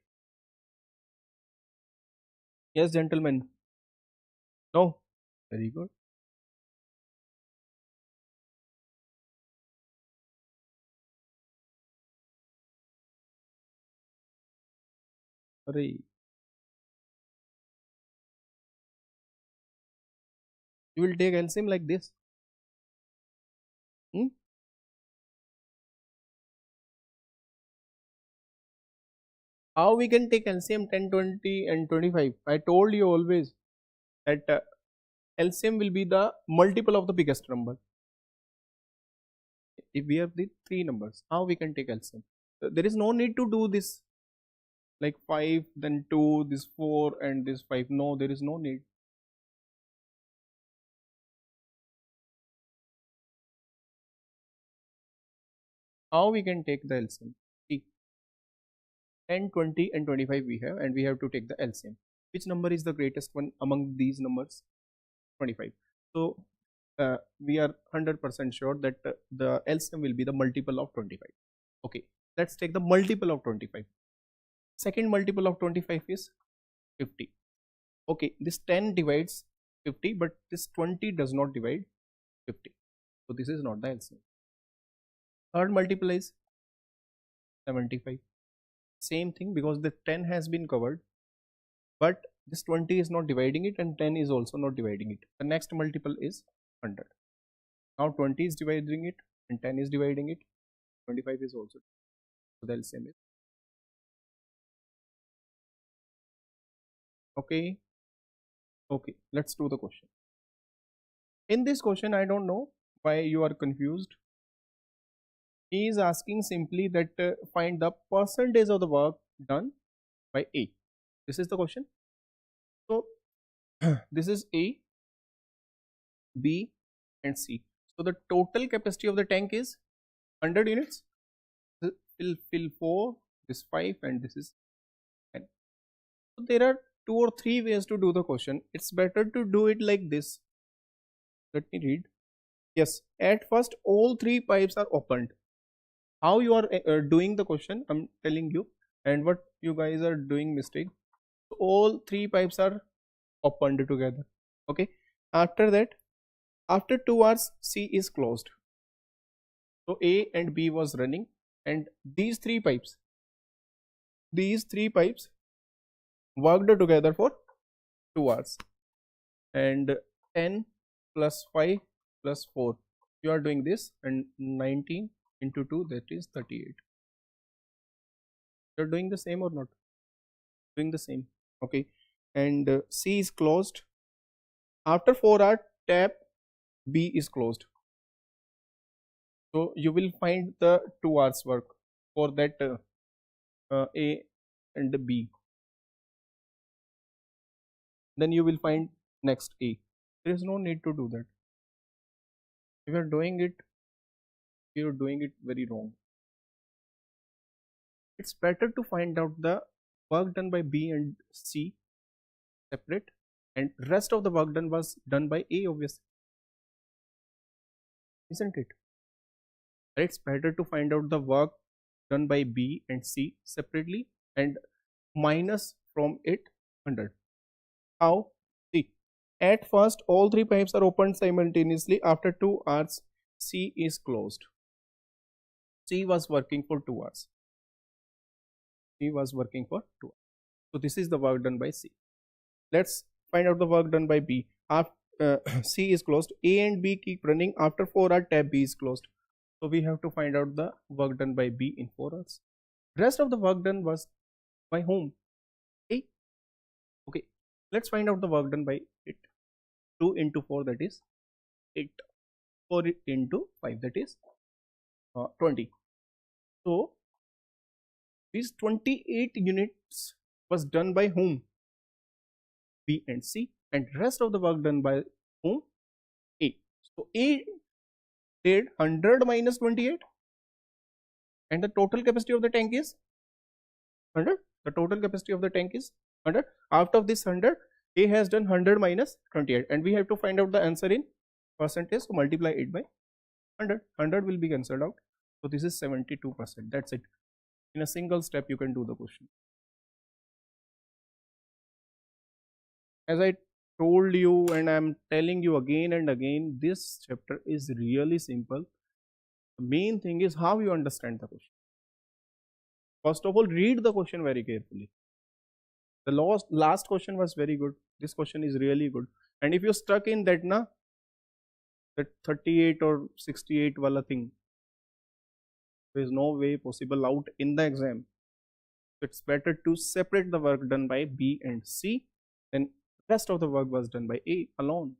S1: Yes, gentlemen. No. Very good. Hurry. You will take LCM like this. Hmm? How we can take LCM 10, 20 and 25? I told you always that LCM will be the multiple of the biggest number. If we have the three numbers, how we can take LCM? There is no need to do this like 5, then 2, this 4 and this 5. No, there is no need. How we can take the LCM? See, 10, 20 and 25 we have, and we have to take the LCM. Which number is the greatest one among these numbers? 25. So we are 100% sure that the LCM will be the multiple of 25. Okay, let's take the multiple of 25. Second multiple of 25 is 50. Okay, this 10 divides 50, but this 20 does not divide 50. So this is not the LCM. Third multiple is 75. Same thing, because the 10 has been covered, but this 20 is not dividing it and 10 is also not dividing it. The next multiple is 100. Now 20 is dividing it and 10 is dividing it. 25 is also. So the LCM is. Okay. Okay, let's do the question. In this question, I don't know why you are confused. He is asking simply that find the percentage of the work done by A. This is the question. So this is A, B and C. So the total capacity of the tank is 100 units. Fill 4, this 5 and this is 10. So there are 2 or 3 ways to do the question. It's better to do it like this. Let me read. Yes, at first all 3 pipes are opened. How you are doing the question, I'm telling you, and what you guys are doing mistake. All 3 pipes are opened together. Okay, after that, after 2 hours C is closed. So A and B was running, and these 3 pipes worked together for 2 hours, and 10 plus 5 plus 4, you are doing this, and 19 into 2, that is 38. You're doing the same or not? Doing the same. Okay, and C is closed. After 4 hours, tab B is closed. So you will find the 2 hours work for that A and B. Then you will find next A. There is no need to do that. If you are doing it, you are doing it very wrong. It's better to find out the work done by B and C separate, and rest of the work done was done by A, obviously, isn't it? It's better to find out the work done by B and C separately and minus from it 100. How? See, at first all 3 pipes are opened simultaneously. After 2 hours, C is closed. C was working for 2 hours. C was working for 2 hours. So this is the work done by C. Let's find out the work done by B. After C is closed, A and B keep running. After 4 hours, tab B is closed. So we have to find out the work done by B in 4 hours. Rest of the work done was by whom? A. Okay, let's find out the work done by it. 2 into 4, that is 8. 4 into 5, that is 20. So these 28 units was done by whom? B and C, and rest of the work done by whom? A. So A did 100 minus 28, and the total capacity of the tank is 100. The total capacity of the tank is 100. Out of this 100, A has done 100 minus 28, and we have to find out the answer in percentage, so multiply it by 100. 100 will be cancelled out, so this is 72%. That's it. In a single step you can do the question. As I told you, and I am telling you again and again, this chapter is really simple. The main thing is how you understand the question. First of all, read the question very carefully. The last question was very good. This question is really good. And if you're stuck in that, that 38 or 68 wala thing, there is no way possible out in the exam. So it's better to separate the work done by B and C, and rest of the work was done by A alone.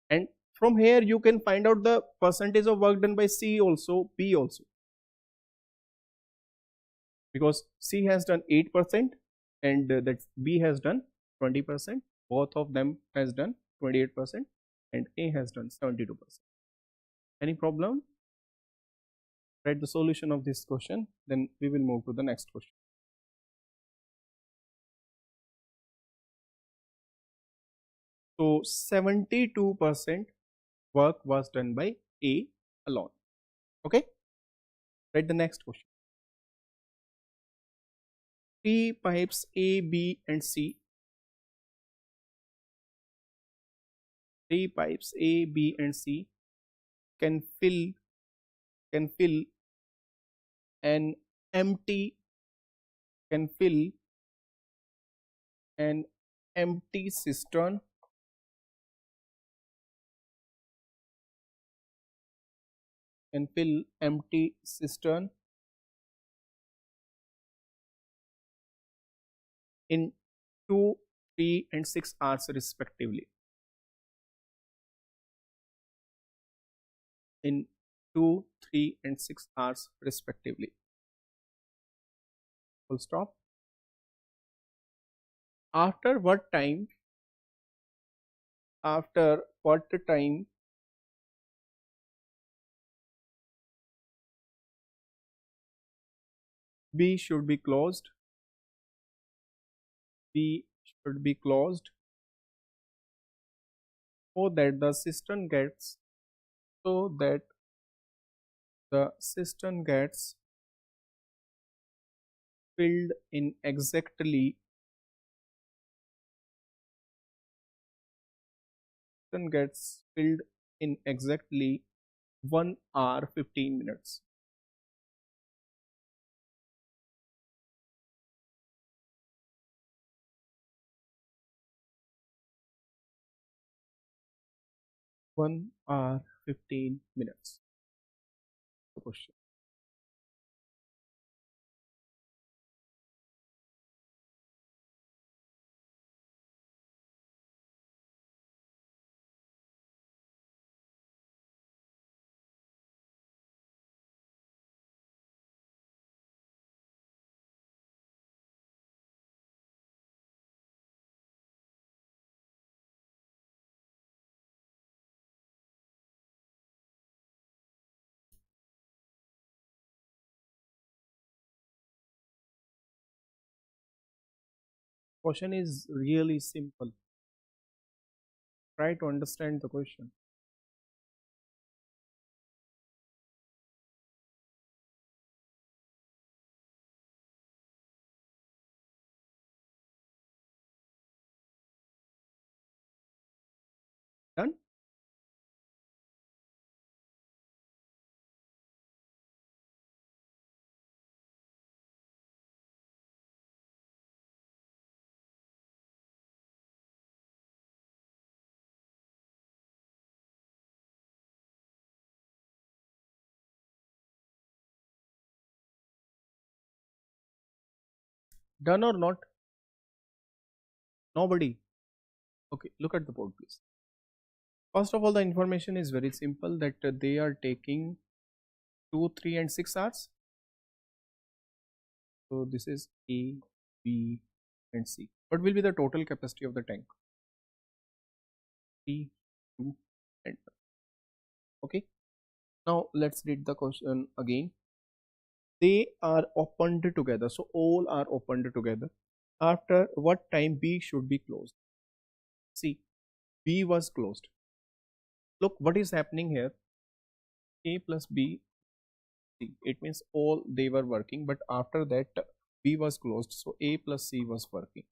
S1: And from here you can find out the percentage of work done by C also, B also. Because C has done 8% and that B has done 20%. Both of them has done 28% and A has done 72%. Any problem? Write the solution of this question, then we will move to the next question. So 72% work was done by A alone. Okay? Write the next question. 3 pipes A, B and C. 3 pipes A, B and C can fill an empty cistern in 2, 3 and 6 hours respectively. In 2, 3 and 6 hours respectively. Full stop. After what time B should be closed so that the cistern gets filled in exactly 1 hour 15 minutes. One hour 15 minutes. The question. Question is really simple. Try to understand the question. Done? Done or not? Nobody. Okay, look at the board please. First of all, the information is very simple that they are taking 2, 3 and 6 hours. So this is A, B and C. What will be the total capacity of the tank? 3, 2 and 1. Okay. Now let's read the question again. they are opened together. So all are opened together. After what time B should be closed? See, B was closed. Look what is happening here. A plus B, C. It means all they were working, but after that B was closed. So A plus C was working.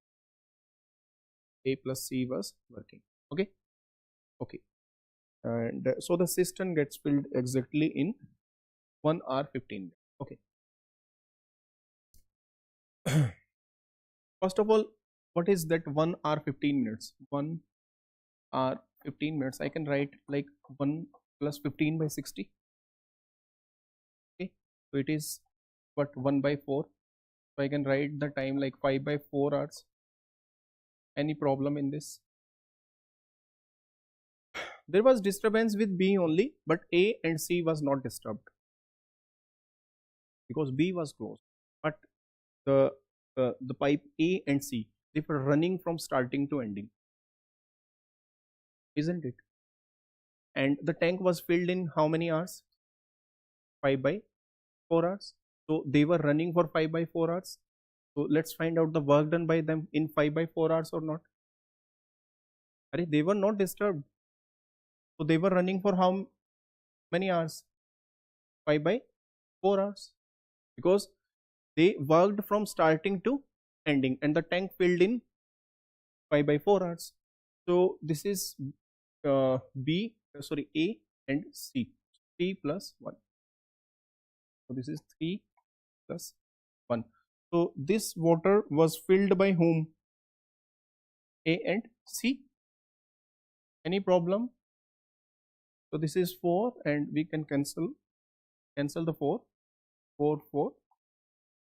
S1: A plus C was working. Okay. Okay. And so the system gets filled exactly in 1 hour 15 minutes. Okay. First of all, what is that 1 hour 15 minutes? 1 hour 15 minutes. I can write like 1 plus 15 by 60. Okay. So it is what 1 by 4. So I can write the time like 5 by 4 hours. Any problem in this? There was disturbance with B only, but A and C was not disturbed because B was closed. But the pipe A and C, they were running from starting to ending, isn't it? And the tank was filled in how many hours? 5 by 4 hours. So they were running for 5 by 4 hours. So let's find out the work done by them in 5 by 4 hours or not. They were not disturbed. So they were running for how many hours? 5 by 4 hours. Because they worked from starting to ending and the tank filled in 5 by 4 hours. So this is A and C. 3 plus 1. So this is 3 plus 1. So this water was filled by whom? A and C. Any problem? So this is 4 and we can cancel the 4. 4, 4.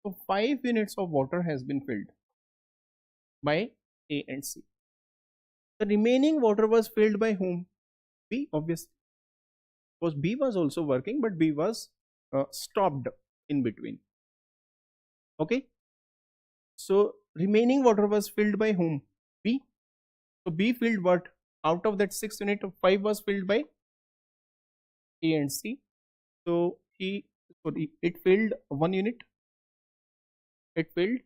S1: So 5 units of water has been filled by A and C. The remaining water was filled by whom? B, obviously. Because B was also working, but B was stopped in between. Okay. So remaining water was filled by whom? B. So B filled what? Out of that 6 unit, 5 was filled by A and C. So it filled 1 unit. It filled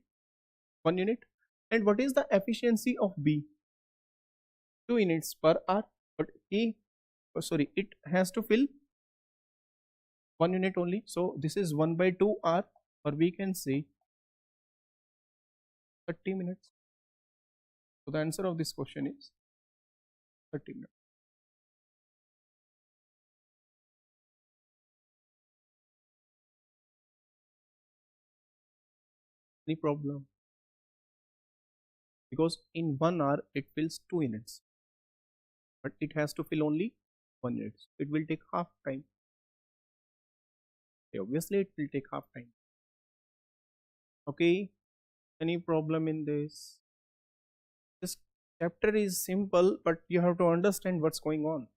S1: 1 unit. And what is the efficiency of B? 2 units per hour. But it has to fill 1 unit only. So this is 1 by 2 hour, or we can say 30 minutes. So the answer of this question is 30 minutes. Any problem? Because in 1 hour it fills 2 units, but it has to fill only 1 unit. So it will take half time. Obviously it will take half time. Okay. Any problem in this? This chapter is simple, but you have to understand what's going on.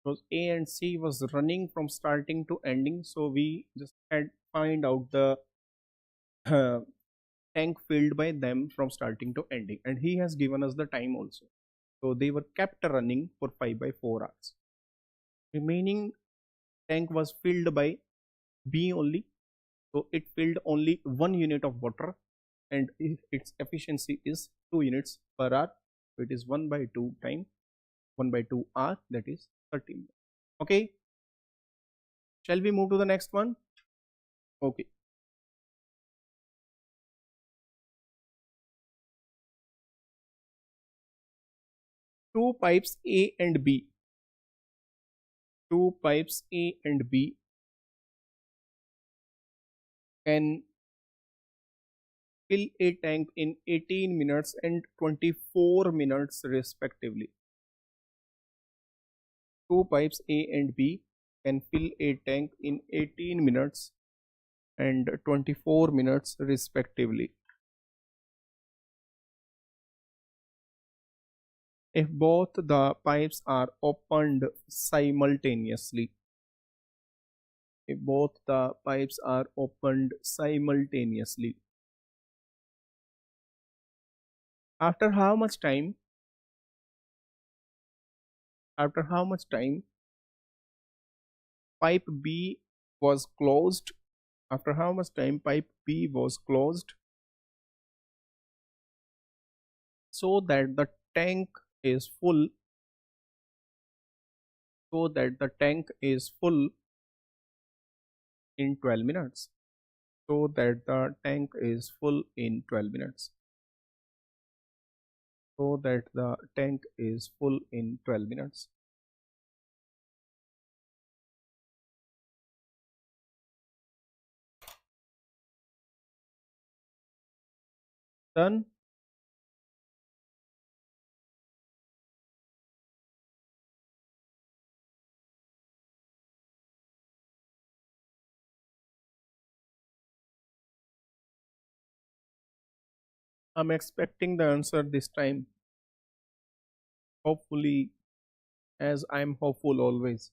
S1: Because A and C was running from starting to ending, so we just had find out the tank filled by them from starting to ending, and he has given us the time also. So they were kept running for 5 by 4 hours. Remaining tank was filled by B only, so it filled only 1 unit of water, and its efficiency is 2 units per hour. So it is 1 by 2 time 1 by 2 hour, that is 30 minutes. Okay. Shall we move to the next one? Okay. Two pipes A and B. Two pipes A and B can fill a tank in 18 minutes and 24 minutes respectively. Two pipes A and B can fill a tank in 18 minutes and 24 minutes respectively. If both the pipes are opened simultaneously. If both the pipes are opened simultaneously. After how much time? After how much time pipe B was closed After how much time pipe B was closed so that the tank is full, in 12 minutes. So that the tank is full in 12 minutes. So that the tank is full in 12 minutes. Done. I'm expecting the answer this time. Hopefully, as I'm hopeful always.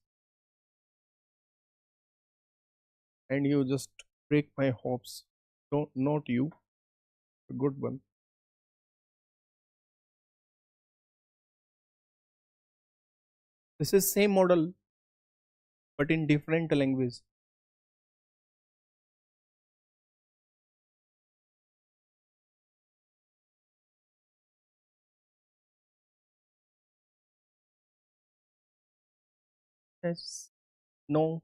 S1: And you just break my hopes. Don't, not you, a good one. This is same model but in different language. Yes, no.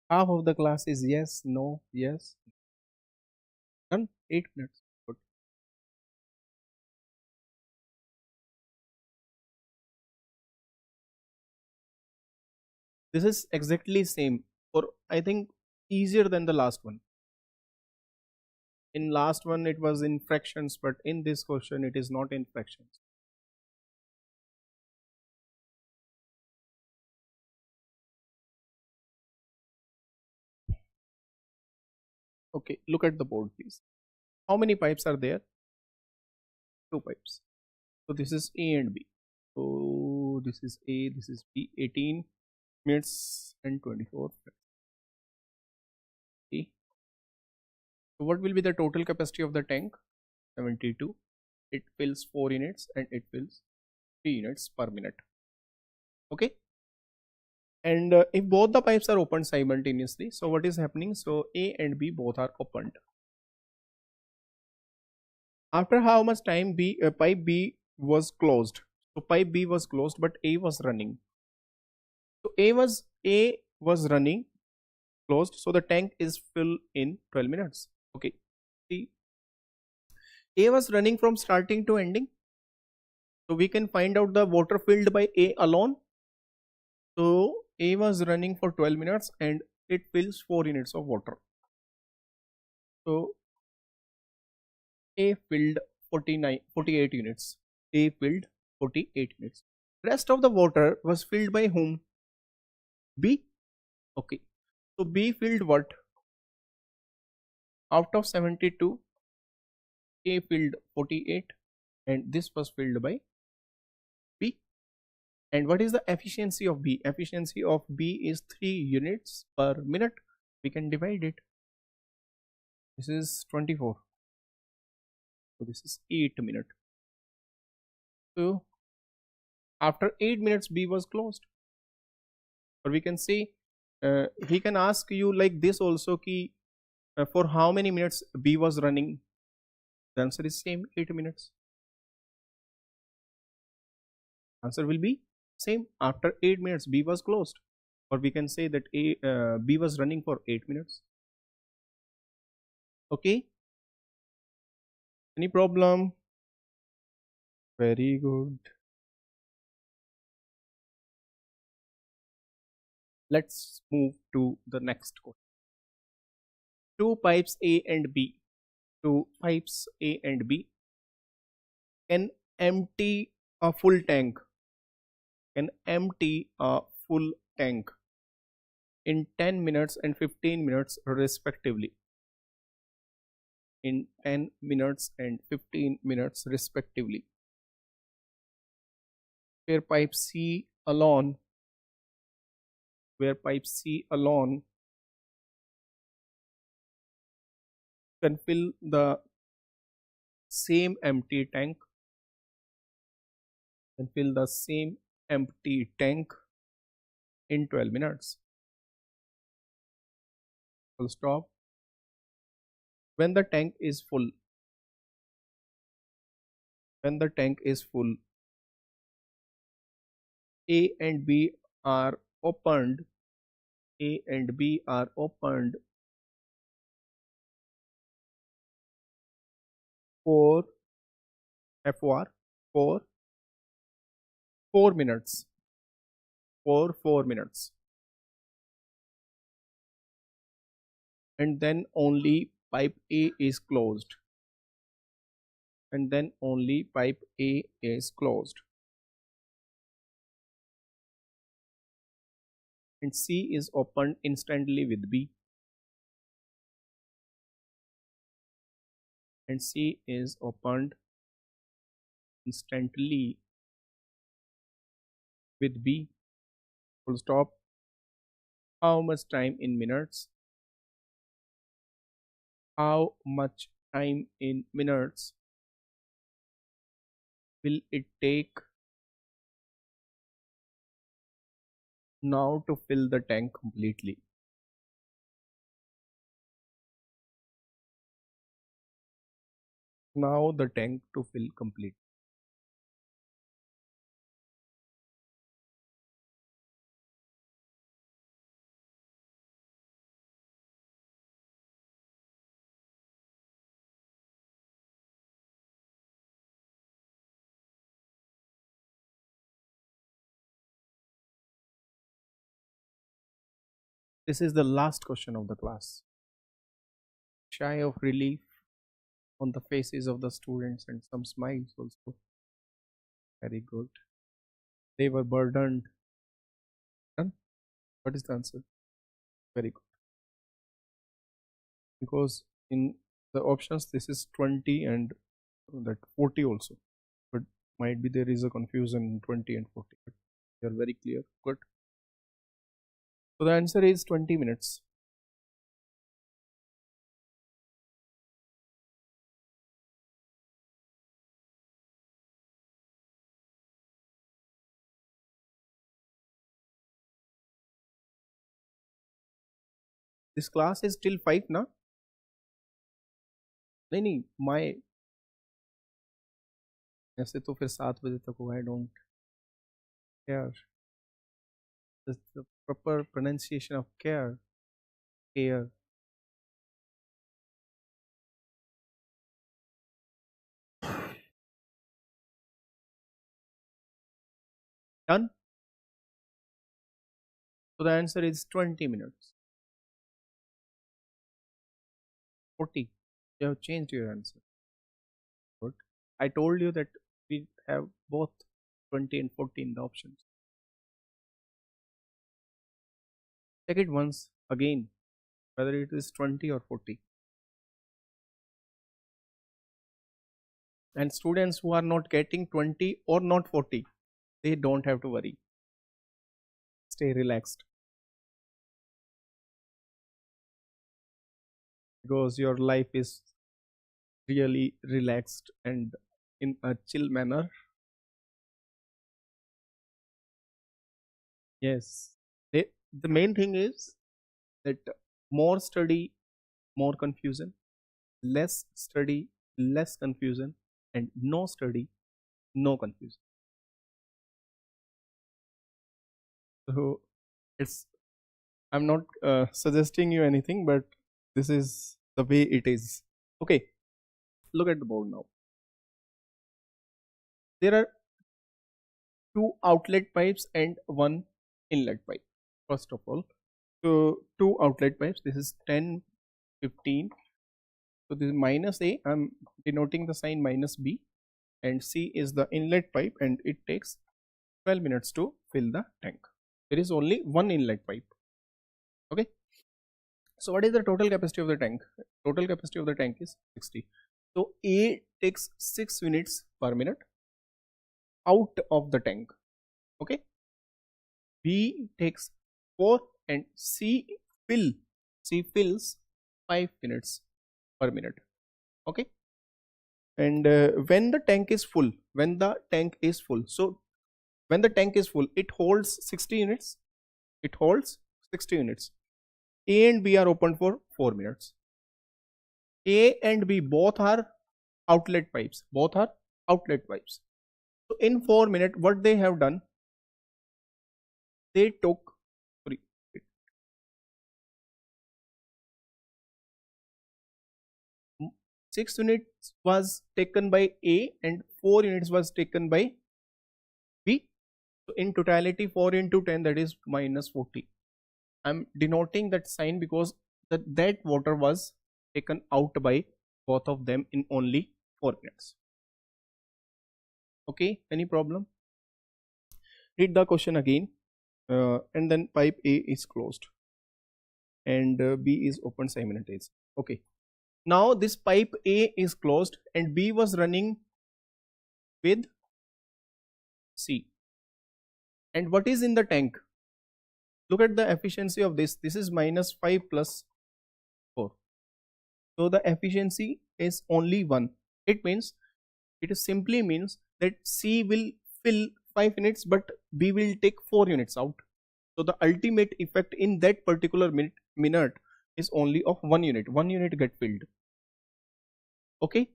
S1: Half of the class is yes, no, yes. Done. 8 minutes. Good. This is exactly same, or I think easier than the last one. In last one it was in fractions, but in this question it is not in fractions. Okay, look at the board please. How many pipes are there? Two pipes. So this is A and B. So this is A, this is B. 18 minutes and 24 minutes. Okay. So what will be the total capacity of the tank? 72. It fills 4 units and it fills 3 units per minute. Okay. And if both the pipes are opened simultaneously, so what is happening? So A and B both are opened. After how much time pipe B was closed? So pipe B was closed, but A was running. So A was running closed. So the tank is full in 12 minutes. Okay. See, A was running from starting to ending. So we can find out the water filled by A alone. So A was running for 12 minutes and it fills 4 units of water. So A filled 48 units. A filled 48 units. Rest of the water was filled by whom? B. Okay. So B filled what? Out of 72, A filled 48 and this was filled by B. And what is the efficiency of B? Efficiency of B is 3 units per minute. We can divide it. This is 24. So this is 8 minutes. So after 8 minutes B was closed. Or we can say he can ask you like this also ki for how many minutes B was running. The answer is same, 8 minutes. Answer will be same. After 8 minutes B was closed. Or we can say that B was running for 8 minutes. Okay. Any problem? Very good. Let's move to the next question. Two pipes A and B. Two pipes A and B can empty a full tank. Can empty a full tank in 10 minutes and 15 minutes respectively. In 10 minutes and 15 minutes respectively. Where pipe C alone can fill the same empty tank in 12 minutes. full stop. When the tank is full, when the tank is full, A and B are opened, A and B are opened for FOR for 4 minutes, for 4 minutes, and then only pipe A is closed, and then only pipe A is closed, and C is opened instantly with B, and C is opened instantly with B, full stop. How much time in minutes? How much time in minutes will it take now to fill the tank completely? Now the tank to fill complete. This is the last question of the class. Shy of relief on the faces of the students and some smiles also. Very good. They were burdened. Done? What is the answer? Very good. Because in the options this is 20 and that 40 also. But might be there is a confusion in 20 and 40. But they are very clear. Good. So the answer is 20 minutes. This class is till 5 na? नहीं my ऐसे तो फिर 7 बजे तक होगा. I don't care. The proper pronunciation of care. Care. Done? So the answer is 20 minutes. 40. You have changed your answer. Good. I told you that we have both 20 and 40 in the options. Check it once again, whether it is 20 or 40. And students who are not getting 20 or not 40, they don't have to worry. Stay relaxed. Because your life is really relaxed and in a chill manner. Yes. The main thing is that more study, more confusion, less study, less confusion, and no study, no confusion. So it's, I'm not suggesting you anything, but this is the way it is. Okay, look at the board now. There are 2 outlet pipes and 1 inlet pipe. First of all, so 2 outlet pipes. This is 10, 15. So this is minus A. I'm denoting the sign minus B, and C is the inlet pipe, and it takes 12 minutes to fill the tank. There is only 1 inlet pipe. Okay. So what is the total capacity of the tank? Total capacity of the tank is 60. So A takes 6 units per minute out of the tank. Okay. B takes 4 and C fills 5 minutes per minute. Okay. And when the tank is full, so when the tank is full, it holds 60 units. It holds 60 units. A and B are open for 4 minutes. A and B both are outlet pipes. Both are outlet pipes. So in 4 minutes, what they have done, they took, sorry, 6 units was taken by A and 4 units was taken by B. So in totality, 4 into 10, that is minus 40. I'm denoting that sign because that water was taken out by both of them in only 4 minutes. Okay, any problem? Read the question again. And then pipe A is closed and B is open simultaneously. Okay. Now this pipe A is closed and B was running with C. And what is in the tank? Look at the efficiency of this. This is minus 5 plus 4. So the efficiency is only 1. It means, it simply means that C will fill 5 units but B will take 4 units out. So the ultimate effect in that particular minute is only of 1 unit. 1 unit get filled. Okay.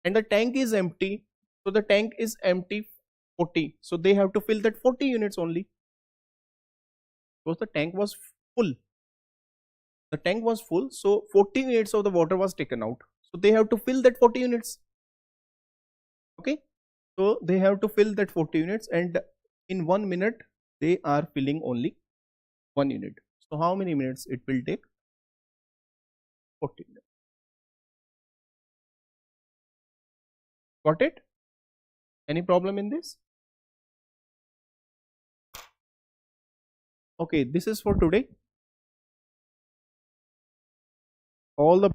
S1: And the tank is empty. So the tank is empty 40. So they have to fill that 40 units only. Because the tank was full. The tank was full. So 40 units of the water was taken out. So they have to fill that 40 units. Okay. So they have to fill that 40 units and in 1 minute they are filling only 1 unit. So how many minutes it will take? 40 minutes. Got it? Any problem in this? Okay, this is for today. All the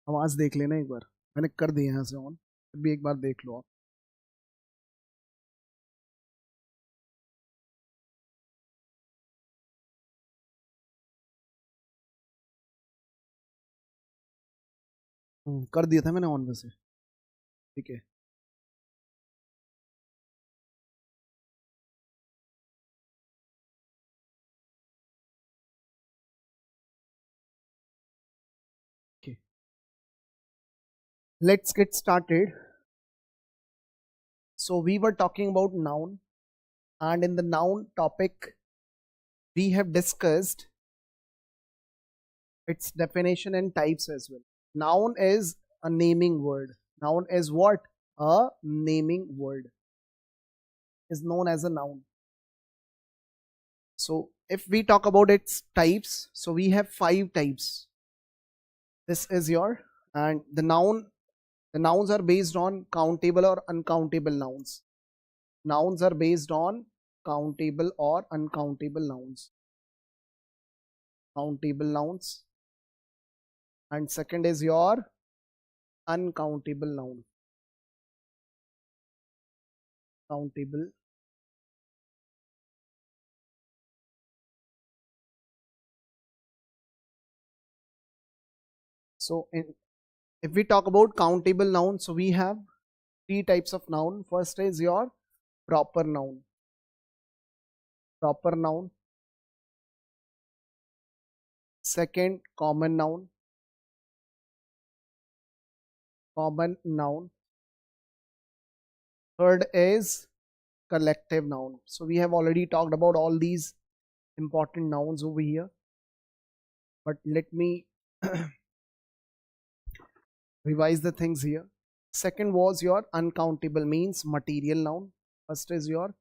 S2: आवाज देख लेना एक बार, मैंने कर दिया यहाँ से on, फिर भी एक बार देख लो आप। कर दिया था मैंने ऑन वैसे, ठीक है। Let's get started. So we were talking about noun, and in the noun topic we have discussed its definition and types as well. Noun is a naming word. Noun is what? A naming word is known as a noun. So if we talk about its types, so we have 5 types. This is your, and the nouns are based on countable or uncountable nouns. Nouns are based on countable or uncountable nouns. Countable nouns. And second is your uncountable noun. Countable. So if we talk about countable noun, so we have 3 types of noun. First is your proper noun. Proper noun. Second, common noun. Common noun. Third is collective noun. So we have already talked about all these important nouns over here. But let me revise the things here. Second was your uncountable, means material noun. First is your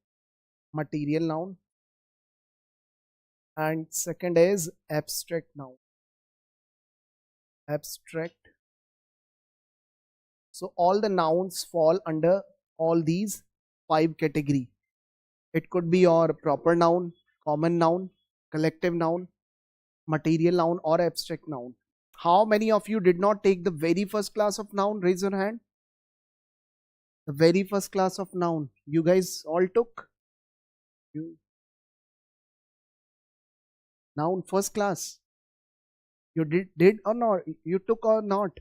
S2: material noun. And second is abstract noun. Abstract. So all the nouns fall under all these 5 category. It could be your proper noun, common noun, collective noun, material noun, or abstract noun. How many of you did not take the very first class of noun? Raise your hand. The very first class of noun. You guys all took? You noun first class. You did or not? You took or not?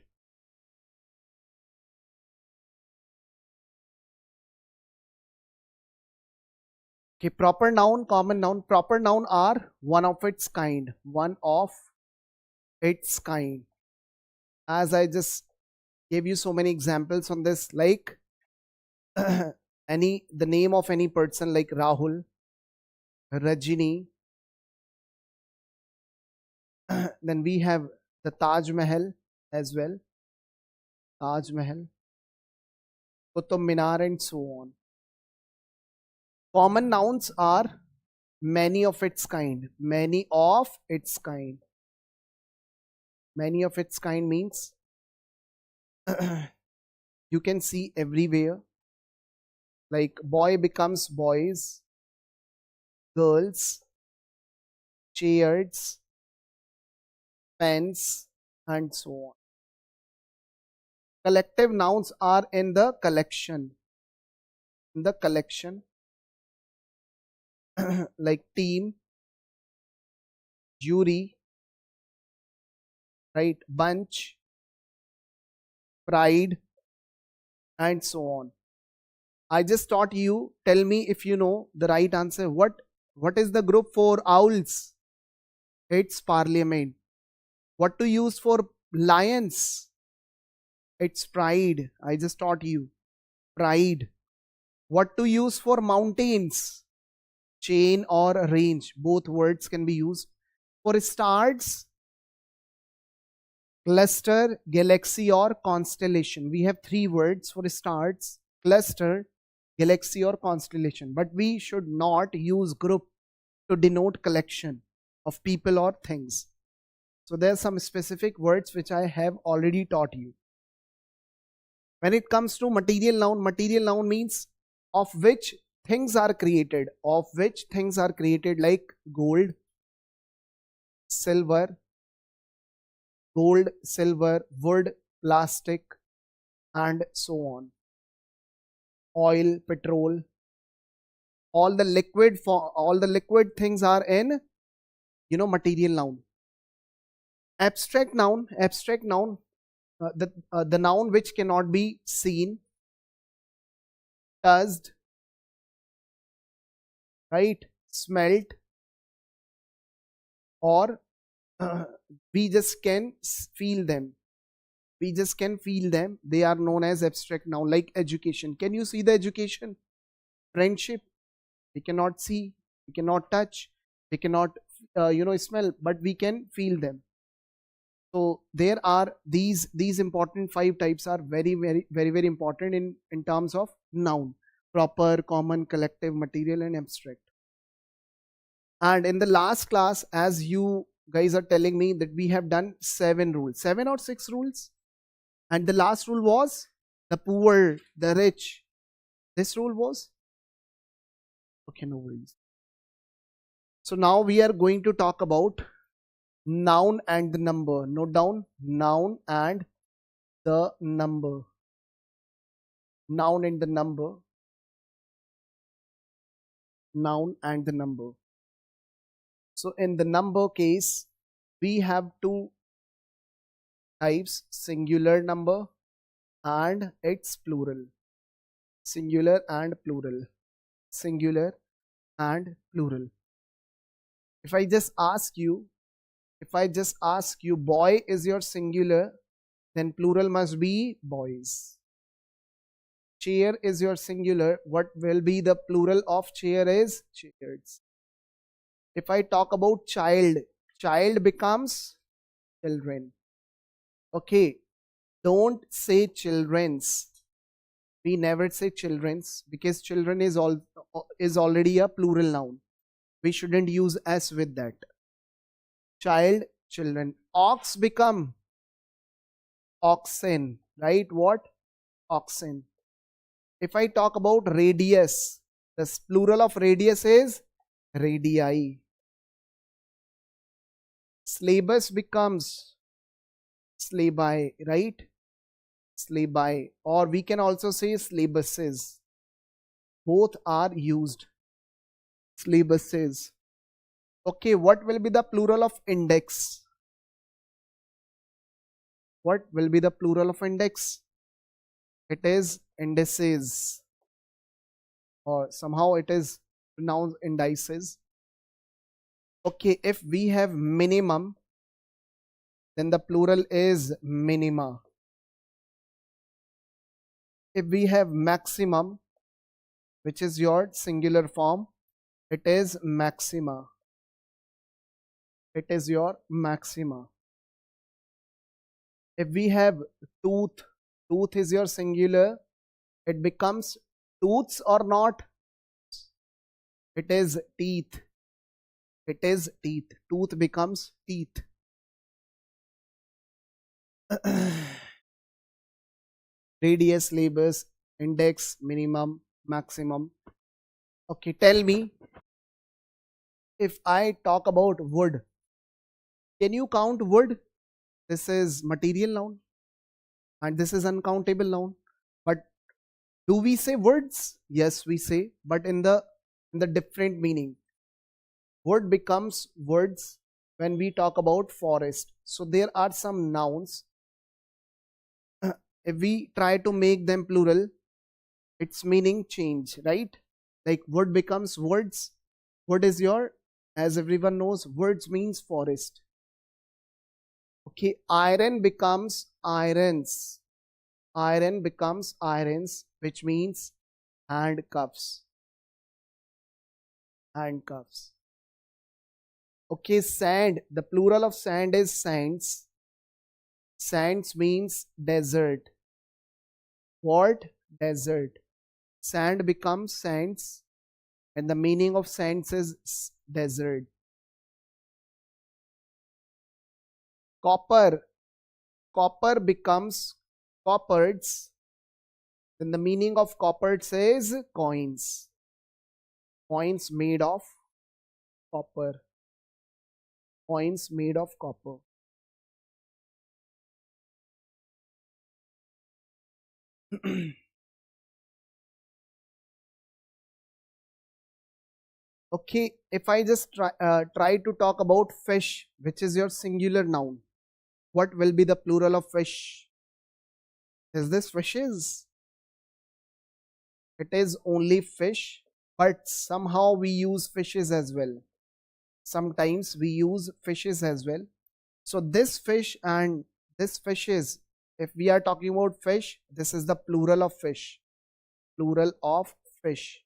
S2: Okay, proper noun, common noun. Proper noun are one of its kind. One of its kind. As I just gave you so many examples on this, like the name of any person like Rahul, Rajini. Then we have the Taj Mahal as well. Taj Mahal, Qutub Minar, and so on. Common nouns are many of its kind. Many of its kind. Many of its kind means you can see everywhere. Like boy becomes boys, girls, chairs, pens, and so on. Collective nouns are in the collection. In the collection, like team, jury, right, bunch, pride, and so on. I just taught you. Tell me if you know the right answer. What is the group for owls? It's parliament. What to use for lions? It's pride. I just taught you. Pride. What to use for mountains? Chain or range. Both words can be used. For stars, cluster, galaxy, or constellation. We have 3 words for stars: cluster, galaxy, or constellation. But we should not use group to denote collection of people or things. So there are some specific words which I have already taught you. When it comes to material noun means of which things are created. Of which things are created, like gold, silver, wood, plastic, and so on. Oil, petrol, all the liquid things are in, material noun. Abstract noun, the noun which cannot be seen, touched, right, smelt, or we just can feel them. They are known as abstract noun. Like education, can you see the education? Friendship, we cannot see, we cannot touch, we cannot smell, but we can feel them. So there are these important 5 types are very important in terms of noun: proper, common, collective, material, and abstract. And in the last class, as you guys are telling me that we have done 7 rules, 7 or 6 rules, and the last rule was the poor, the rich. This rule was okay, no worries. So now we are going to talk about noun and the number. Note down: noun and the number. Noun and the number. Noun and the number. So in the number case, we have 2 types: singular number and its plural. Singular and plural. Singular and plural. If I just ask you, boy is your singular, then plural must be boys. Chair is your singular, what will be the plural of chair is chairs. If I talk about child, child becomes children. Okay, don't say children's. We never say children's because children is already a plural noun. We shouldn't use s with that. Child, children. Ox become oxen, right? What? Oxen. If I talk about radius, the plural of radius is radii. Syllabus becomes syllabi, right? Syllabi, or we can also say syllabuses. Both are used. Syllabuses. Okay, what will be the plural of index? What will be the plural of index? It is indices, or somehow it is pronounced indices. Okay, if we have minimum, then the plural is minima. If we have maximum, which is your singular form, it is maxima. It is your maxima. If we have tooth, tooth is your singular, it becomes tooths or not? It is teeth. It is teeth. Tooth becomes teeth. Radius, labels, index, minimum, maximum. Okay, tell me, if I talk about wood, can you count wood? This is material noun and this is uncountable noun. But do we say words? Yes, we say, but in the different meaning. Wood becomes words when we talk about forest. So there are some nouns. If we try to make them plural, its meaning change, right? Like wood becomes words. Wood is your, as everyone knows, words means forest. Okay, iron becomes irons. Iron becomes irons, which means handcuffs. Handcuffs. Okay, sand. The plural of sand is sands. Sands means desert. What? Desert. Sand becomes sands, and the meaning of sands is desert. Copper. Copper becomes coppers. Then the meaning of coppers is coins. Coins made of copper. Coins made of copper. Okay, if I just try to talk about fish, which is your singular noun, what will be the plural of fish? Is this fishes? It is only fish, but somehow we use fishes as well. Sometimes we use fishes as well. So this fish and this fishes, if we are talking about fish, this is the plural of fish. Plural of fish.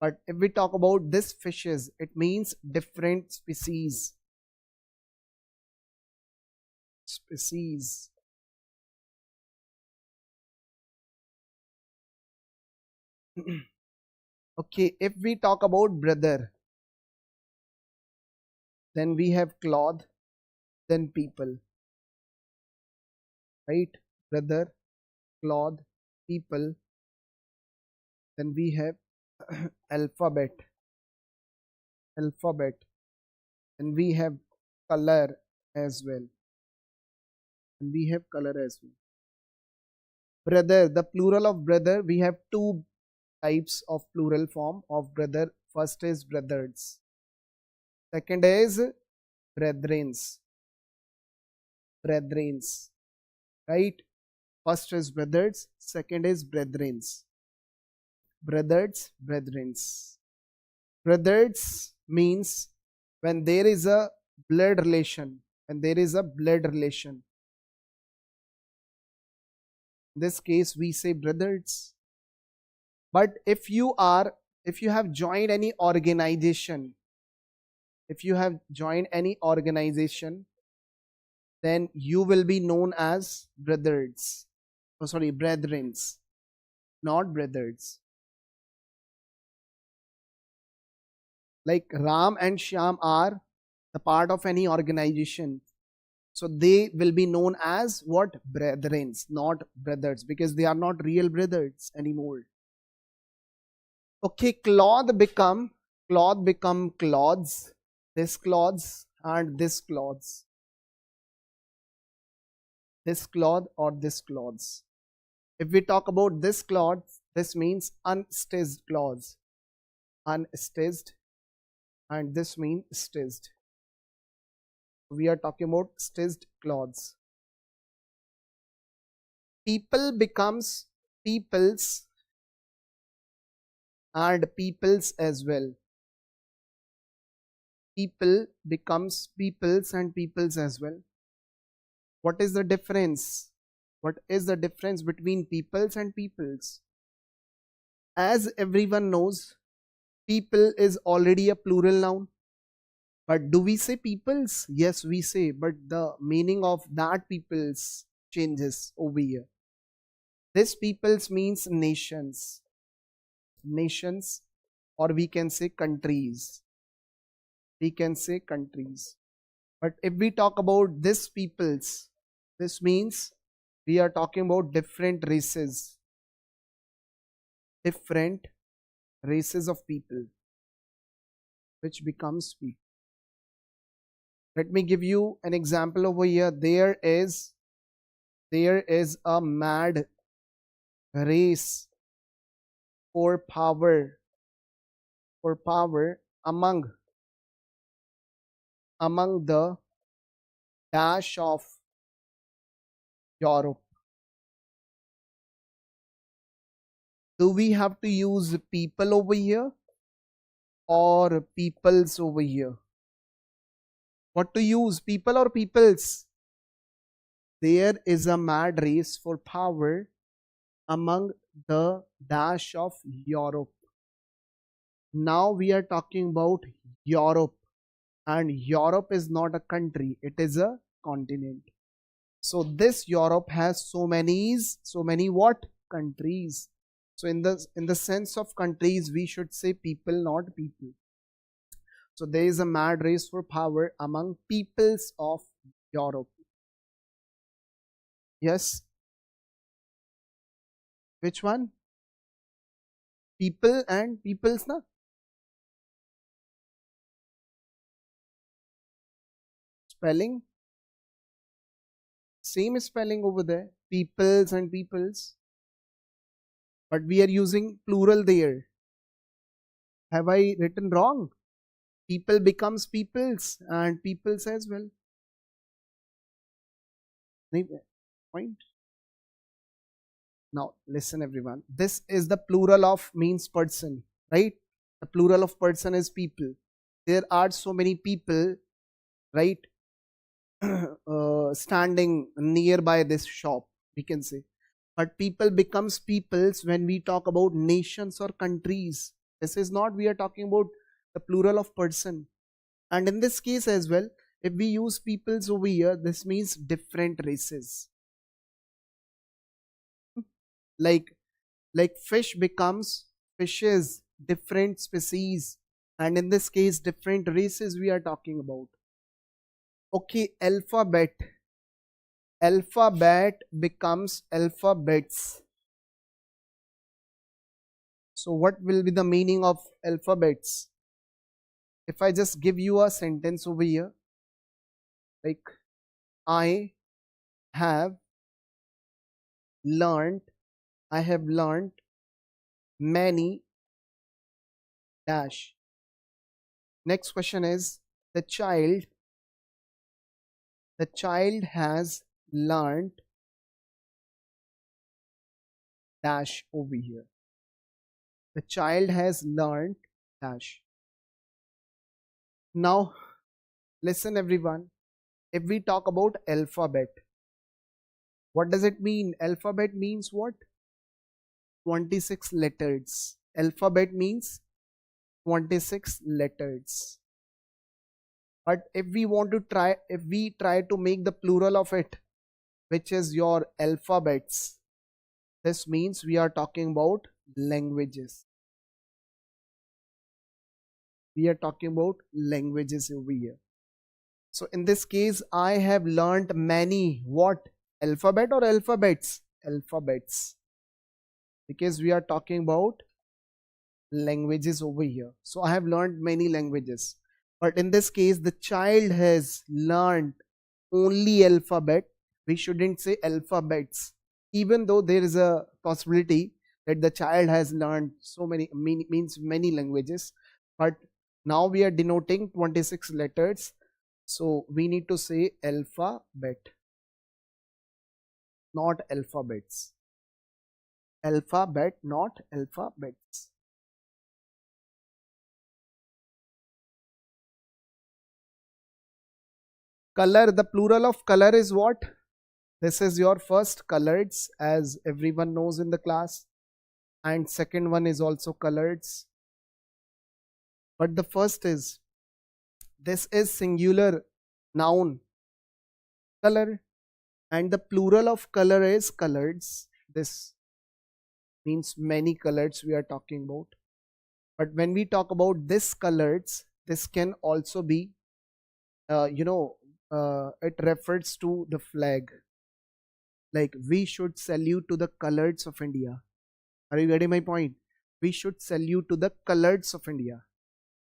S2: But if we talk about this fishes, it means different species. Species. Okay, if we talk about brother, then we have cloth, then people. Right? Brother, cloth, people. Then we have alphabet. Alphabet. And we have color as well. And we have color as well. Brother, the plural of brother, we have two types of plural form of brother. First is brothers. Second is brethrens. Brethrens. Right? First is brothers. Second is brethrens. Brothers, brethrens. Brothers means when there is a blood relation. When there is a blood relation. In this case, we say brothers. But if you have joined any organization, then you will be known as brothers. Oh, sorry, brethrens, not brothers. Like Ram and Shyam are the part of any organization. So they will be known as what? Brethrens, not brothers, because they are not real brothers anymore. Okay, cloth become cloths. This cloths and this cloths. This cloth or this cloths. If we talk about this cloths, this means unstitched cloths. Unstitched, and this means stitched. We are talking about stitched cloths. People becomes peoples and peoples as well. People becomes peoples and peoples as well. What is the difference? What is the difference between peoples and peoples? As everyone knows, people is already a plural noun. But do we say peoples? Yes, we say, but the meaning of that peoples changes over here. This peoples means nations. Nations, or we can say countries. We can say countries. But if we talk about this peoples, this means we are talking about different races. Different races of people, which becomes people. Let me give you an example over here. There is a mad race for power among the dash of Europe. Do we have to use people over here or peoples over here? What to use, people or peoples? There is a mad race for power among the dash of Europe. Now we are talking about Europe, and Europe is not a country, it is a continent. So this Europe has so many what? Countries. So in the sense of countries, we should say people, not people. So there is a mad race for power among peoples of Europe. Yes. Which one? People and peoples, na? Spelling? Same spelling over there. Peoples and peoples. but we are using plural there. Have I written wrong? People becomes peoples and peoples as well. Point. Now listen everyone. This is the plural of means person, right? The plural of person is people. There are so many people, right? Standing nearby this shop, we can say. But people becomes peoples when we talk about nations or countries. This is not, we are talking about the plural of person. And in this case as well, if we use peoples over here, this means different races. Like fish becomes fishes, different species. And in this case, different races we are talking about. Okay, alphabet. Alphabet becomes alphabets. So what will be the meaning of alphabets? If I just give you a sentence over here, like I have learned, I have learned many dash. Next question is the child has learned dash over here. The child has learned dash. Now listen everyone, if we talk about alphabet, what does it mean? Alphabet means what? 26 letters. Alphabet means 26 letters. But if we try to make the plural of it, which is your alphabets, this means we are talking about languages. We are talking about languages over here. So in this case, I have learned many what? Alphabet or alphabets? Alphabets. Because we are talking about languages over here. So I have learned many languages. But in this case, the child has learned only alphabet. We shouldn't say alphabets. Even though there is a possibility that the child has learned so many, means many languages. But now we are denoting 26 letters. So we need to say alphabet, not alphabets. Alphabet, not alphabets. Color, the plural of color is what? This is your first coloreds, as everyone knows in the class. And second one is also coloreds. But the first is, this is singular noun, color. And the plural of color is coloreds. This means many coloreds we are talking about. But when we talk about this coloreds, this can also be, it refers to the flag. Like we should salute to the colors of India. Are you getting my point? We should salute to the colors of India,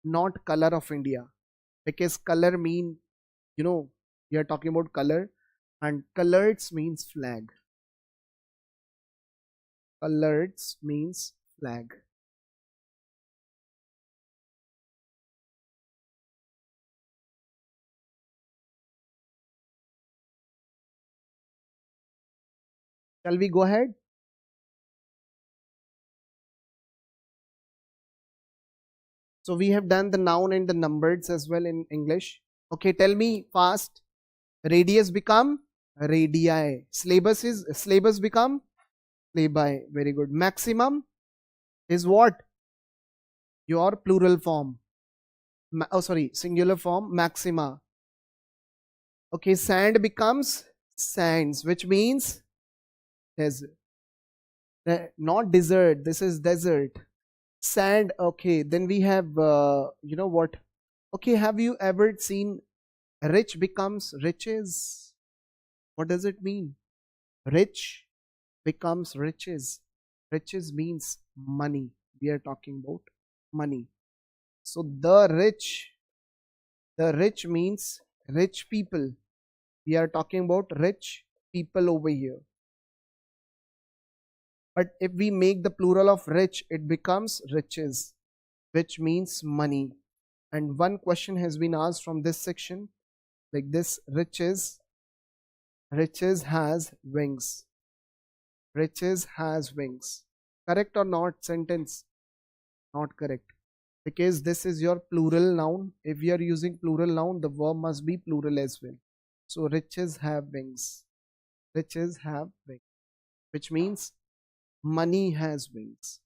S2: not color of India. Because color mean, we are talking about color, and colors means flag. Colors means flag. Shall we go ahead? So we have done the noun and the numbers as well in English. Okay, tell me fast. Radius become radii. Syllabus become syllabi. Very good. Maximum is what? Your plural form. Singular form, maxima. Okay, sand becomes sands, which means desert. Not desert, this is desert. Sand, okay, then we have, what? Okay, have you ever seen rich becomes riches? What does it mean? Rich becomes riches. Riches means money. We are talking about money. So the rich means rich people. We are talking about rich people over here. But if we make the plural of rich, it becomes riches, which means money. And one question has been asked from this section, like this: riches has wings. Riches has wings. Correct or not? Sentence. Not correct. Because this is your plural noun. If you are using plural noun, the verb must be plural as well. So riches have wings. Riches have wings, which means money has wings.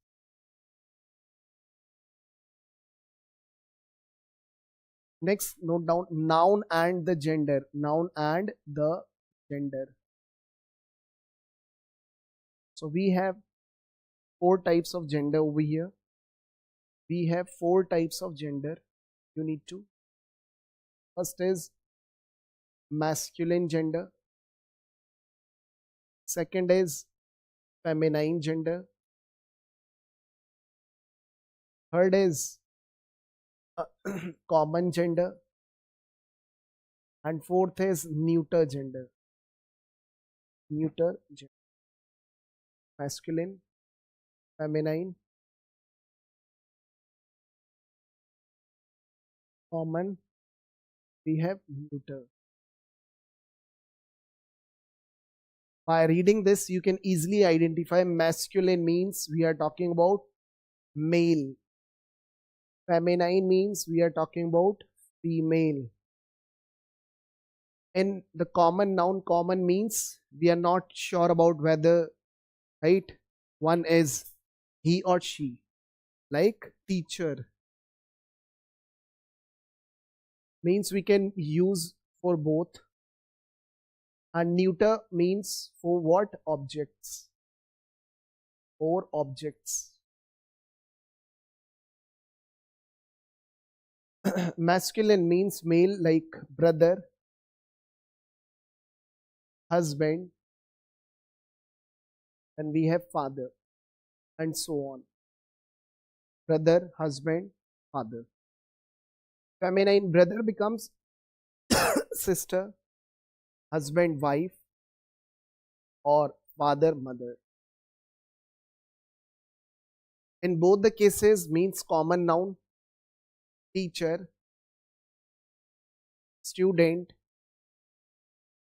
S2: Next, note down noun and the gender. Noun and the gender. So we have four types of gender over here. We have four types of gender. You need to. First is masculine gender. Second is feminine gender. Third is common gender. And fourth is neuter gender. Neuter gender. Masculine, feminine, common, we have neuter. By reading this, you can easily identify masculine means we are talking about male. Feminine means we are talking about female. And the common noun, common means we are not sure about whether, right, one is he or she, like teacher. Means we can use for both. And neuter means for what? Objects. For objects. Masculine means male, like brother, husband, and we have father, and so on. Brother, husband, father. Feminine, brother becomes sister, husband, wife, or father, mother. In both the cases means common noun, teacher, student,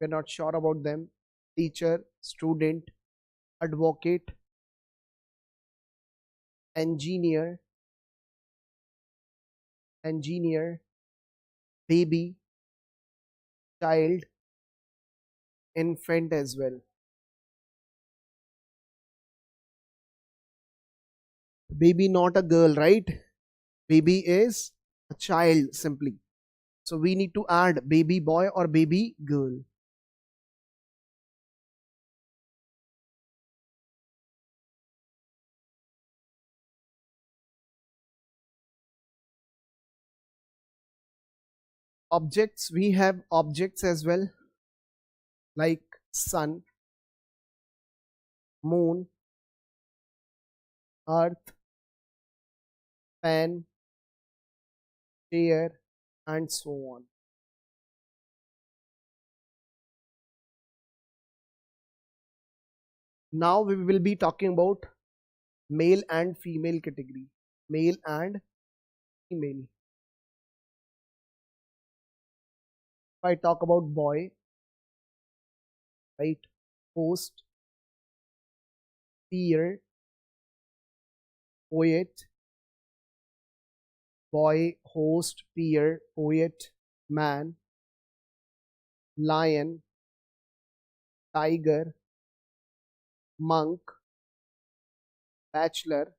S2: we're not sure about them, teacher, student, advocate, engineer, baby, child, infant as well. Baby not a girl, right? Baby is a child simply. So we need to add baby boy or baby girl. Objects, we have objects as well, like sun, moon, earth, pen, chair, and so on. Now we will be talking about male and female category. Male and female. If I talk about boy, right, host, peer, poet, boy, host, peer, poet, man, lion, tiger, monk, bachelor,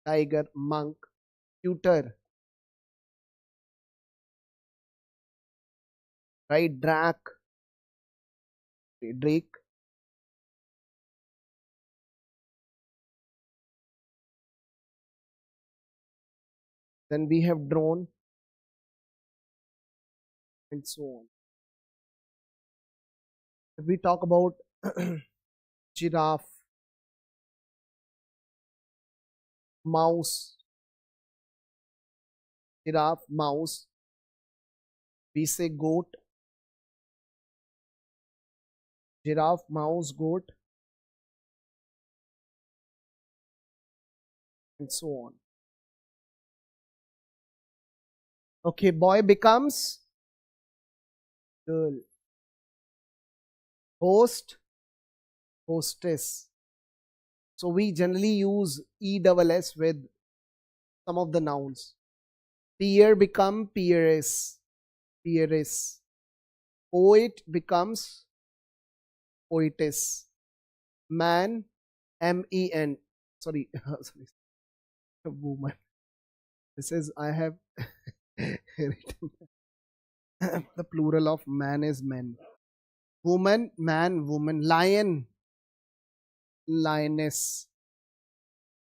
S2: tiger, monk, tutor, right, drake, then we have drone, and so on. If we talk about giraffe, mouse, we say goat, giraffe, mouse, goat, and so on. Okay, boy becomes girl. Host, hostess. So we generally use ESS with some of the nouns. Peer become peeress, peeress. Poet becomes poetess. Man, MEN. Sorry, sorry, woman. This is I have written the plural of man is men. Woman, man, woman. Lion, lioness.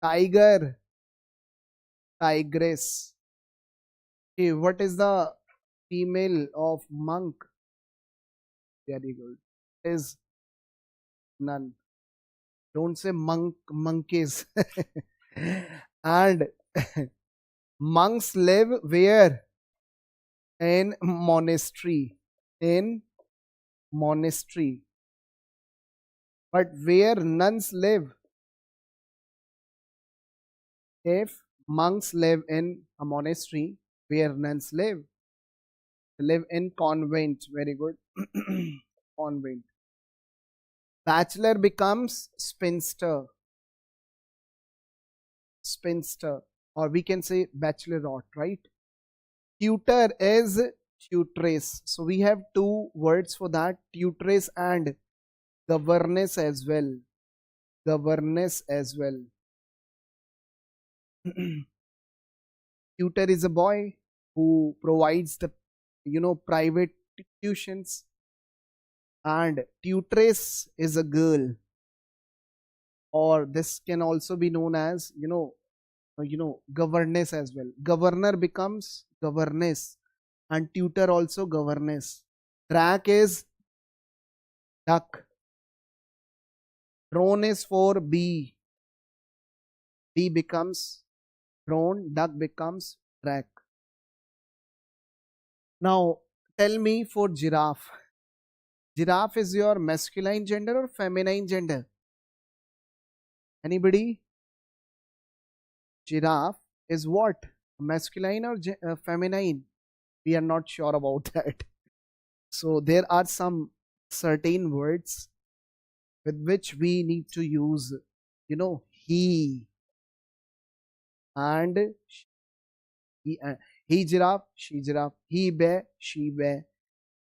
S2: Tiger, tigress. Okay, what is the female of monk? Very good. Is none. Don't say monkeys. And monks live where? In monastery. In monastery. But where nuns live? If monks live in a monastery, where nuns live? They live in convent. Very good. Convent. Bachelor becomes spinster. Spinster. Or we can say bachelorette, right? Tutor is tutress. So we have two words for that, tutress and governess as well. Governess as well. Tutor is a boy who provides the private tuitions, and tutress is a girl, or this can also be known as governess as well. Governor becomes governess, and tutor also governess. Track is duck. Drone is for bee. Bee becomes drone, duck becomes track. Now tell me for giraffe. Giraffe is your masculine gender or feminine gender? Anybody? Giraffe is what? Masculine or feminine? We are not sure about that. So there are some certain words with which we need to use, he and he, he giraffe, she giraffe, he bear, she bear,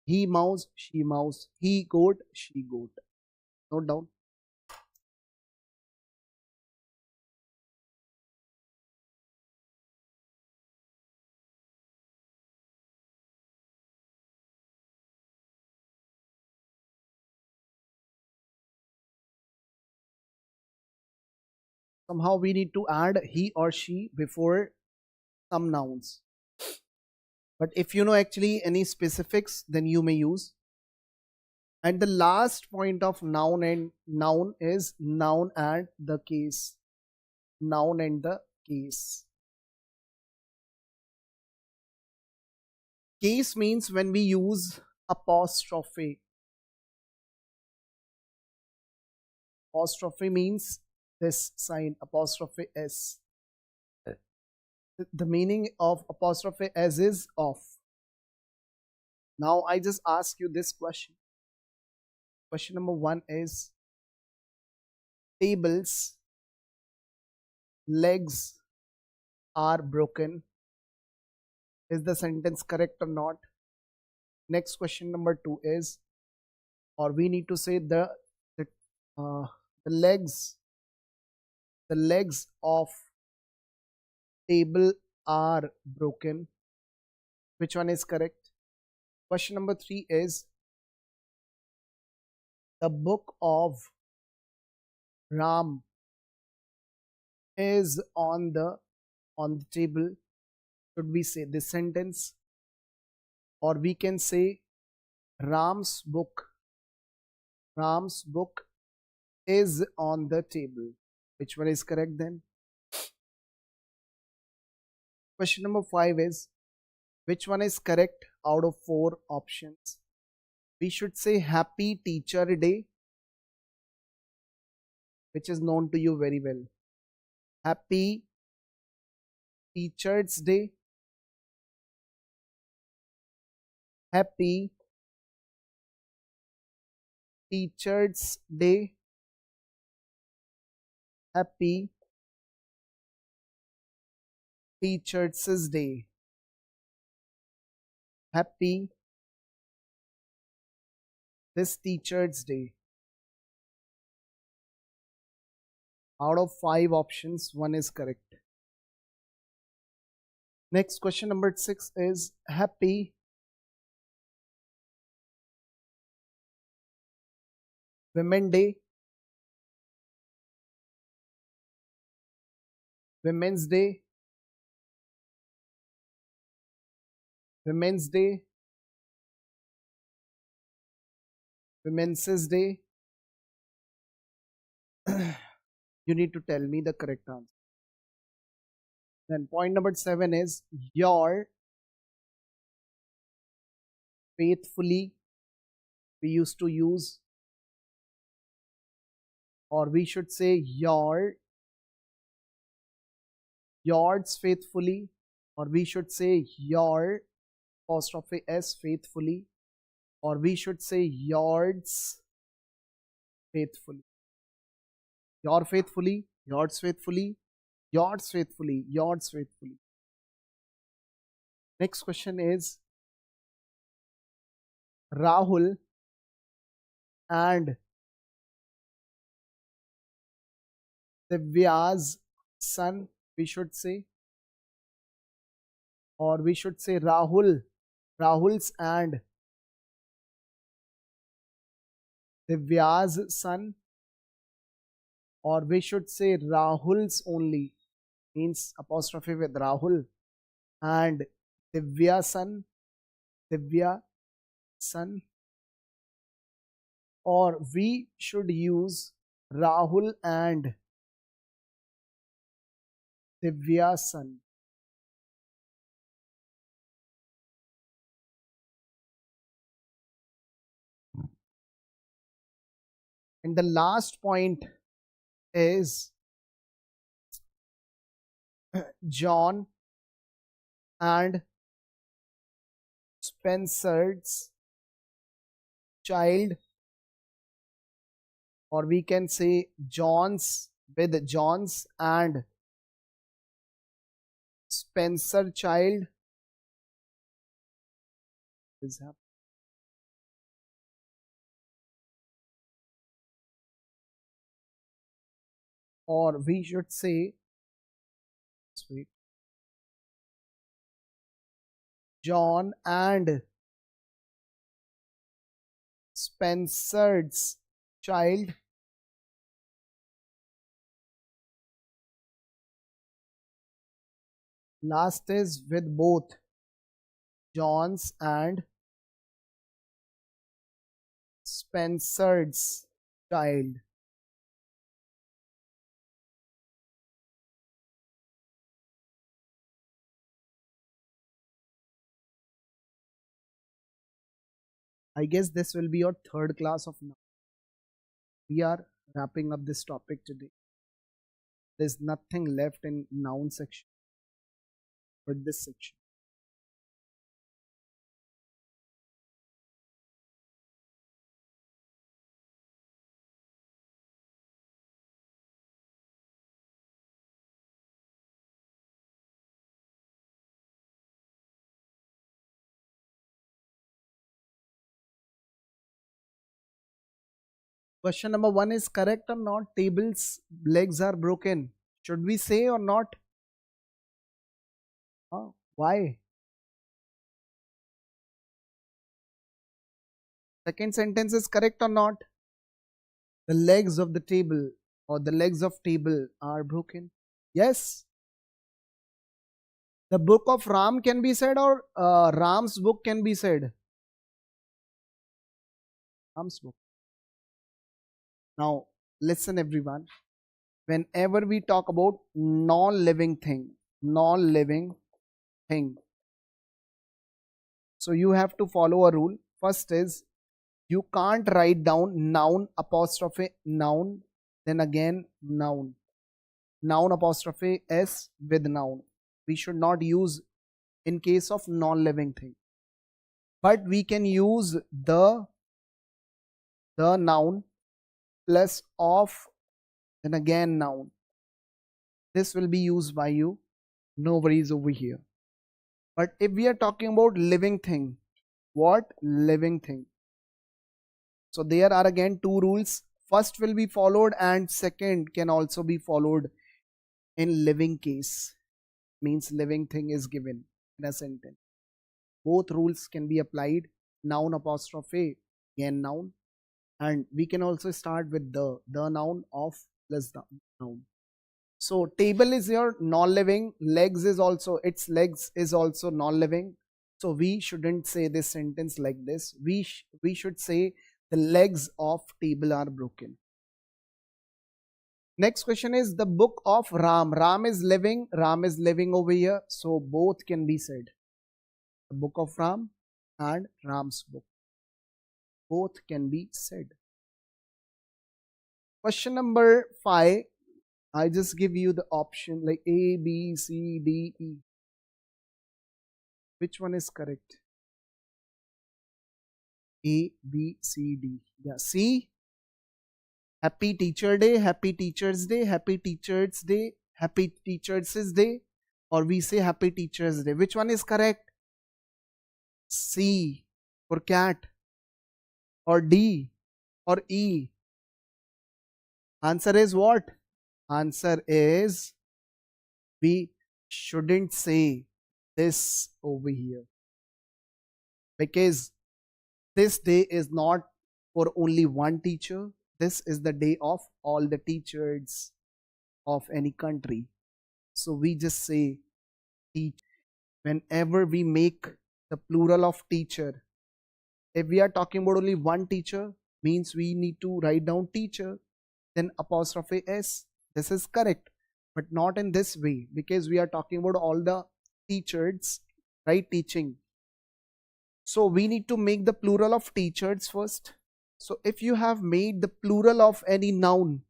S2: he mouse, she mouse, he goat, she goat. Note down. Somehow we need to add he or she before some nouns. But if you know actually any specifics, then you may use. And the last point of noun and noun is noun and the case. Noun and the case. Case means when we use apostrophe. Apostrophe means this sign, apostrophe s. The meaning of apostrophe s is off. Now I just ask you this question. Question number 1 is, table's legs are broken. Is the sentence correct or not? Next question number 2 is, or we need to say the legs of table are broken. Which one is correct? Question number 3 is, the book of Ram is on the table. Should we say this sentence, or we can say Ram's book is on the table? Which one is correct then? Question number 5 is, which one is correct out of 4 options? We should say Happy Teacher Day, which is known to you very well. Happy Teacher's Day. Happy Teacher's Day. Happy Teacher's Day. Happy this Teacher's Day. Out of 5 options, 1 is correct. Next question number 6 is Happy Women's Day. Women's Day. Women's Day. Women's Day. You need to tell me the correct answer. Then point number 7 is your faithfully. We used to use, or we should say yours faithfully, or we should say your apostrophe s faithfully, or we should say yours faithfully. Your faithfully, yours faithfully, yours faithfully, yours faithfully. Next question is Rahul and Divya's son, we should say, or we should say Rahul's and Divya's son, or we should say Rahul's only, means apostrophe with Rahul, and Divya son, or we should use Rahul and Divya son. And the last point is John and Spencer's child, or we can say John's with John's and Spencer child is happening. Or we should say John and Spencer's child last is with both John's and Spencer's child. I guess this will be your third class of now. We are wrapping up this topic today. There's nothing left in noun section but this section. Question number 1 is correct or not? Table's legs are broken. Should we say or not? Why? Second sentence is correct or not? The legs of the table or the legs of table are broken. Yes. The book of Ram can be said, or Ram's book can be said. Ram's book. Now, listen everyone. Whenever we talk about non-living thing, so you have to follow a rule. First is You can't write down noun apostrophe noun, then again noun. Noun apostrophe s with noun. We should not use in case of non-living thing. But we can use the noun plus of, then again noun. This will be used by you. No worries over here. But if we are talking about living thing, what living thing? So there are again two rules. First will be followed and second can also be followed in living case. Means living thing is given in a sentence. Both rules can be applied. Noun apostrophe, again noun. And we can also start with the noun of plus the noun. So table is your non-living, legs is also, its legs is also non-living. So we shouldn't say this sentence like this. We should say the legs of table are broken. Next question is the book of Ram. Ram is living over here. So both can be said. The book of Ram and Ram's book. Both can be said. Question number 5. I just give you the option like A, B, C, D, E. Which one is correct? A, B, C, D. Yeah, C. Happy Teacher Day, Happy Teacher's Day, Happy Teacher's Day, Happy Teacher's Day, or we say Happy Teacher's Day. Which one is correct? C for cat, or D, or E? Answer is what? Answer is we shouldn't say this over here, because this day is not for only one teacher. This is the day of all the teachers of any country. So we just say teach. Whenever we make the plural of teacher, if we are talking about only one teacher, means we need to write down teacher, then apostrophe s. This is correct, but not in this way, because we are talking about all the teachers, right? Teaching. So we need to make the plural of teachers first. So if you have made the plural of any noun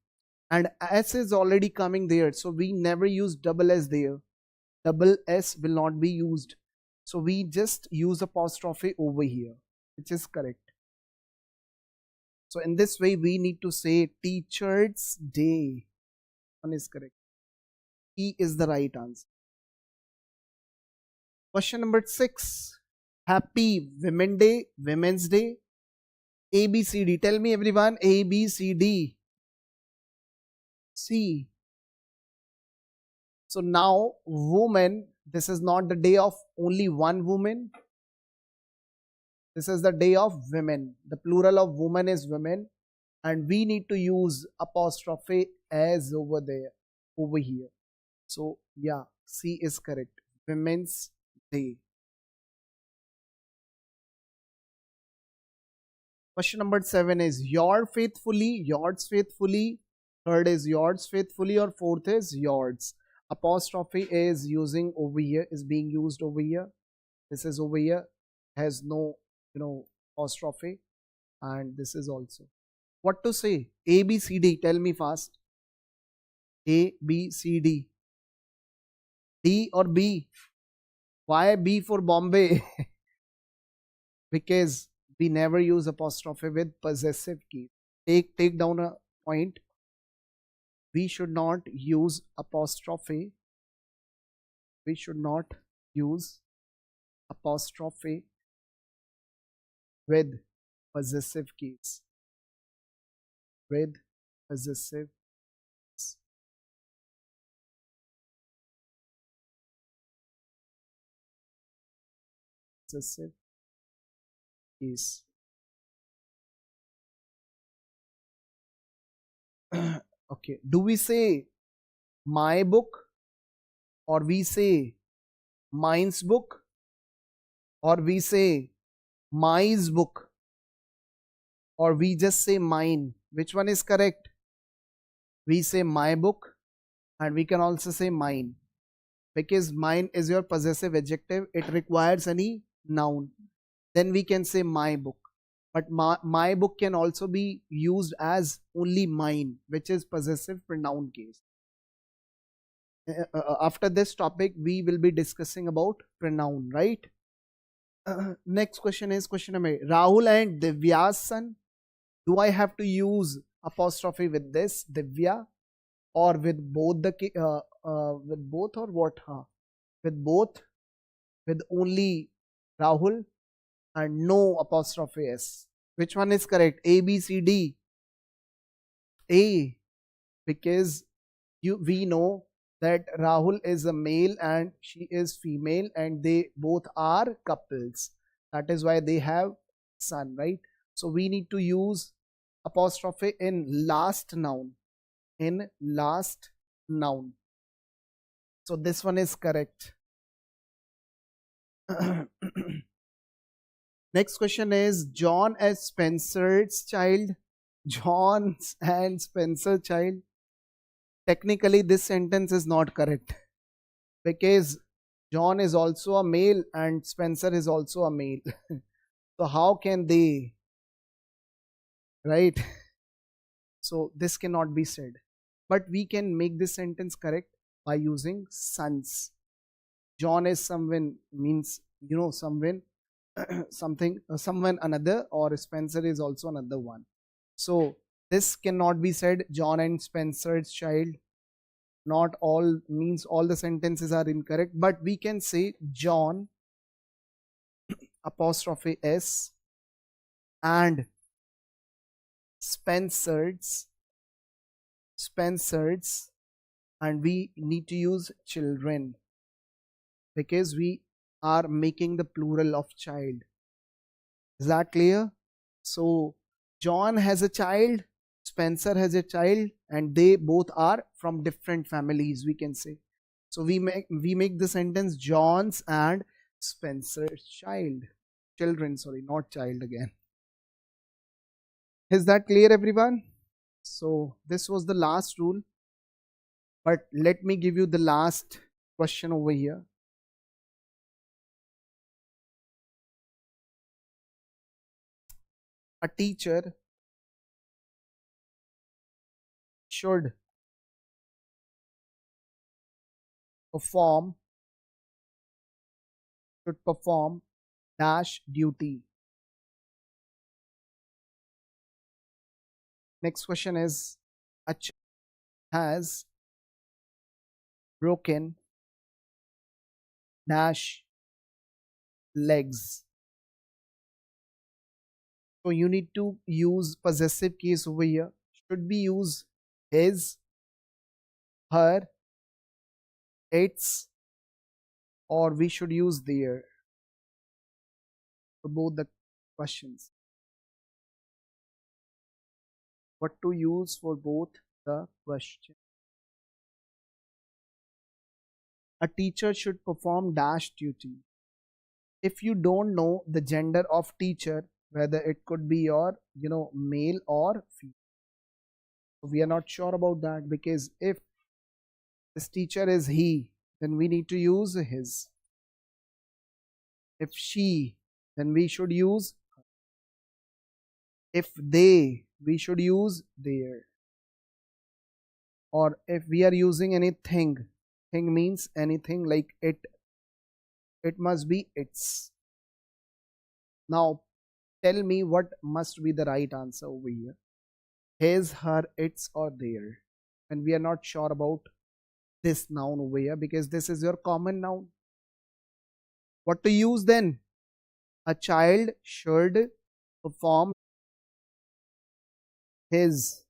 S2: and s is already coming there, so we never use double s there. Double s will not be used. So we just use apostrophe over here, which is correct. So in this way, we need to say Teacher's Day. One is correct. E is the right answer. Question number 6. Happy Women Day, Women's Day. A, B, C, D. Tell me everyone. A, B, C, D. C. So now, woman, this is not the day of only one woman. This is the day of women. The plural of woman is women. And we need to use apostrophe as over there, over here. So yeah, C is correct. Women's Day. Question number 7 is your faithfully, yours faithfully. Third is yours faithfully, or fourth is yours. Apostrophe is using over here, is being used over here. This is over here, has no apostrophe, and this is also. What to say? A, B, C, D. Tell me fast. A, B, C, D. D or B? Why B for Bombay? Because we never use apostrophe with possessive case. Take down a point. We should not use apostrophe. We should not use apostrophe with possessive case. With possessive case. Possessive case. Okay. Do we say my book, or we say mine's book, or we say my's book, or we just say mine? Which one is correct? We say my book, and we can also say mine, because mine is your possessive adjective. It requires any noun. Then we can say my book. But my book can also be used as only mine, which is possessive pronoun case. After this topic, we will be discussing about pronoun, right? Next question is question number 8. Rahul and Divya's son. Do I have to use apostrophe with this Divya, or with both the with both, or what? With both, with only Rahul, and no apostrophe s. Which one is correct? A, B, C, D. A, because we know that Rahul is a male and she is female, and they both are couples. That is why they have son, right? So we need to use apostrophe in last noun. In last noun. So this one is correct. Next question is John as Spencer's child. John and Spencer child. Technically, this sentence is not correct, because John is also a male and Spencer is also a male. So how can they, right? So this cannot be said. But we can make this sentence correct by using sons. John is someone, means, someone, someone another, or Spencer is also another one. So this cannot be said John and Spencer's child. Not all, means all the sentences are incorrect, but we can say John apostrophe s and Spencer's, and we need to use children, because we are making the plural of child. Is that clear? So John has a child, Spencer has a child, and they both are from different families, we can say. So we make the sentence John's and Spencer's children, sorry, not child again. Is that clear, everyone? So this was the last rule, but let me give you the last question over here. A teacher should perform dash duty. Next question is a child has broken dash legs. So you need to use possessive case over here. Should we use his, her, its, or we should use their for both the questions? What to use for both the question? A teacher should perform dash duty. If you don't know the gender of teacher, whether it could be your male or female, we are not sure about that, because if this teacher is he, then we need to use his. If she, then we should use her. If they, we should use their. Or if we are using anything, thing means anything, like it must be its. Now tell me what must be the right answer over here. His, her, its, or their. And we are not sure about this noun over here, because this is your common noun. What to use then? A child should perform his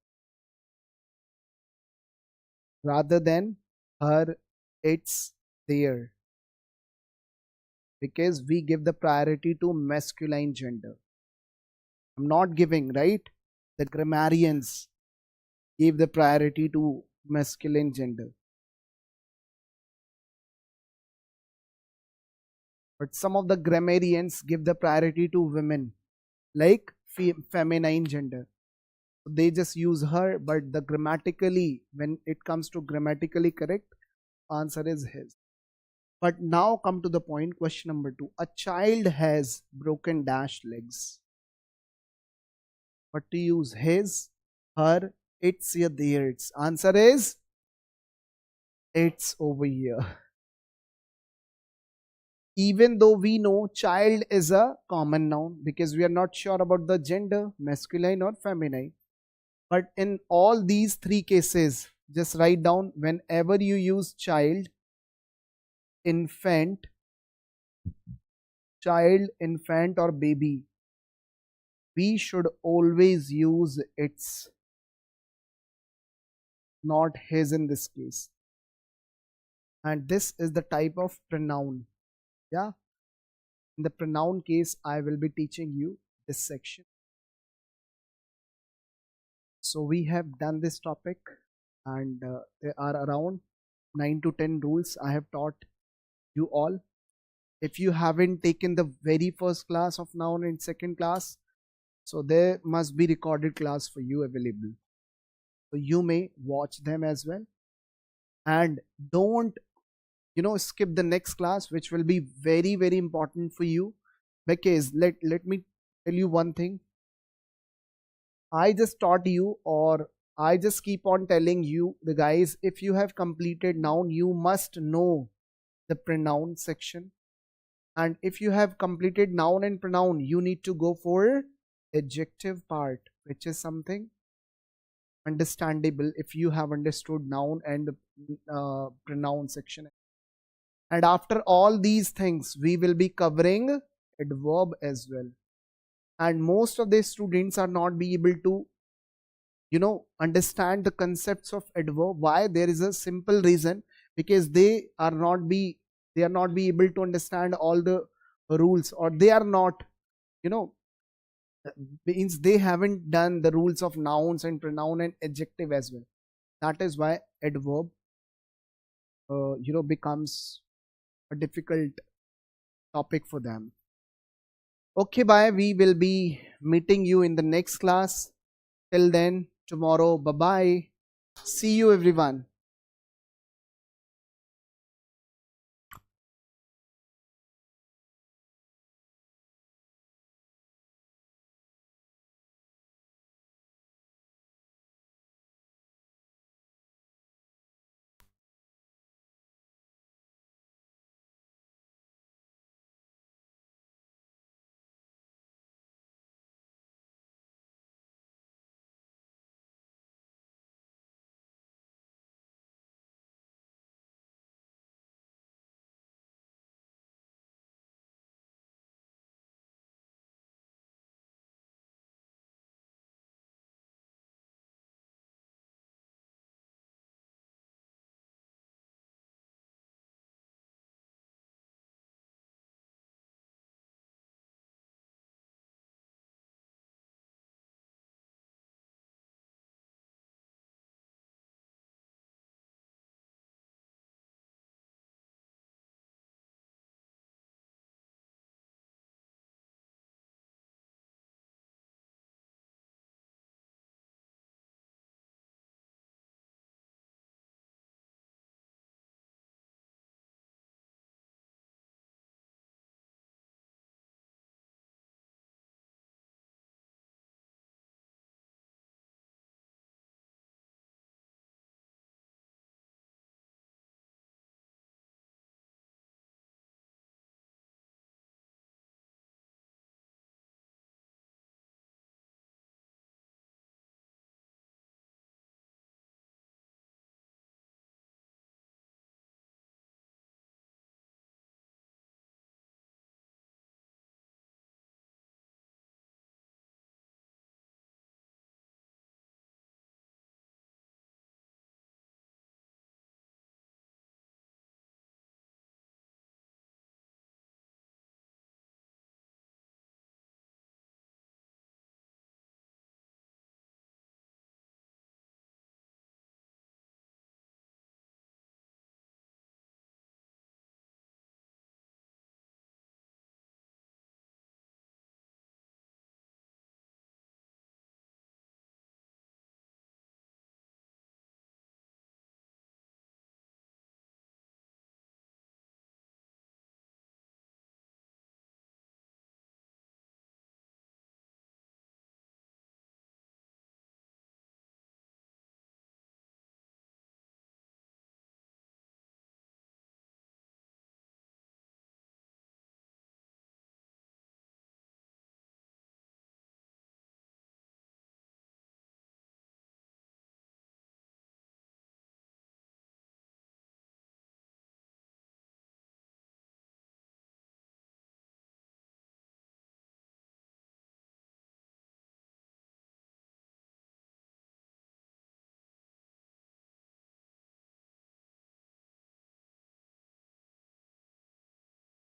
S2: rather than her, its, their, because we give the priority to masculine gender. I'm not giving, right? The grammarians gave the priority to masculine gender. But some of the grammarians give the priority to women, like feminine gender. They just use her, but the grammatically, when it comes to grammatically correct, answer is his. But now come to the point, question number 2. A child has broken dash legs. but to use his, her, its या theirs. Answer is it's over here. Even though we know child is a common noun because we are not sure about the gender, masculine or feminine. But in all these three cases, just write down whenever you use child, infant, or baby, we should always use its, not his in this case. And this is the type of pronoun. Yeah. In the pronoun case, I will be teaching you this section. So we have done this topic, and there are around 9 to 10 rules I have taught you all. If you haven't taken the very first class of noun in second class, so there must be recorded class for you available. So you may watch them as well. And don't skip the next class, which will be very, very important for you. Because let me tell you one thing. I just taught you, or I just keep on telling you, the guys, if you have completed noun, you must know the pronoun section. And if you have completed noun and pronoun, you need to go for adjective part, which is something understandable if you have understood noun and the pronoun section. And after all these things, we will be covering adverb as well. And most of the students are not be able to understand the concepts of adverb. Why? There is a simple reason, because they are not be able to understand all the rules, or they are not means they haven't done the rules of nouns and pronoun and adjective as well. That is why adverb becomes a difficult topic for them. Okay, bye. We will be meeting you in the next class. Till then, tomorrow, bye bye. See you everyone.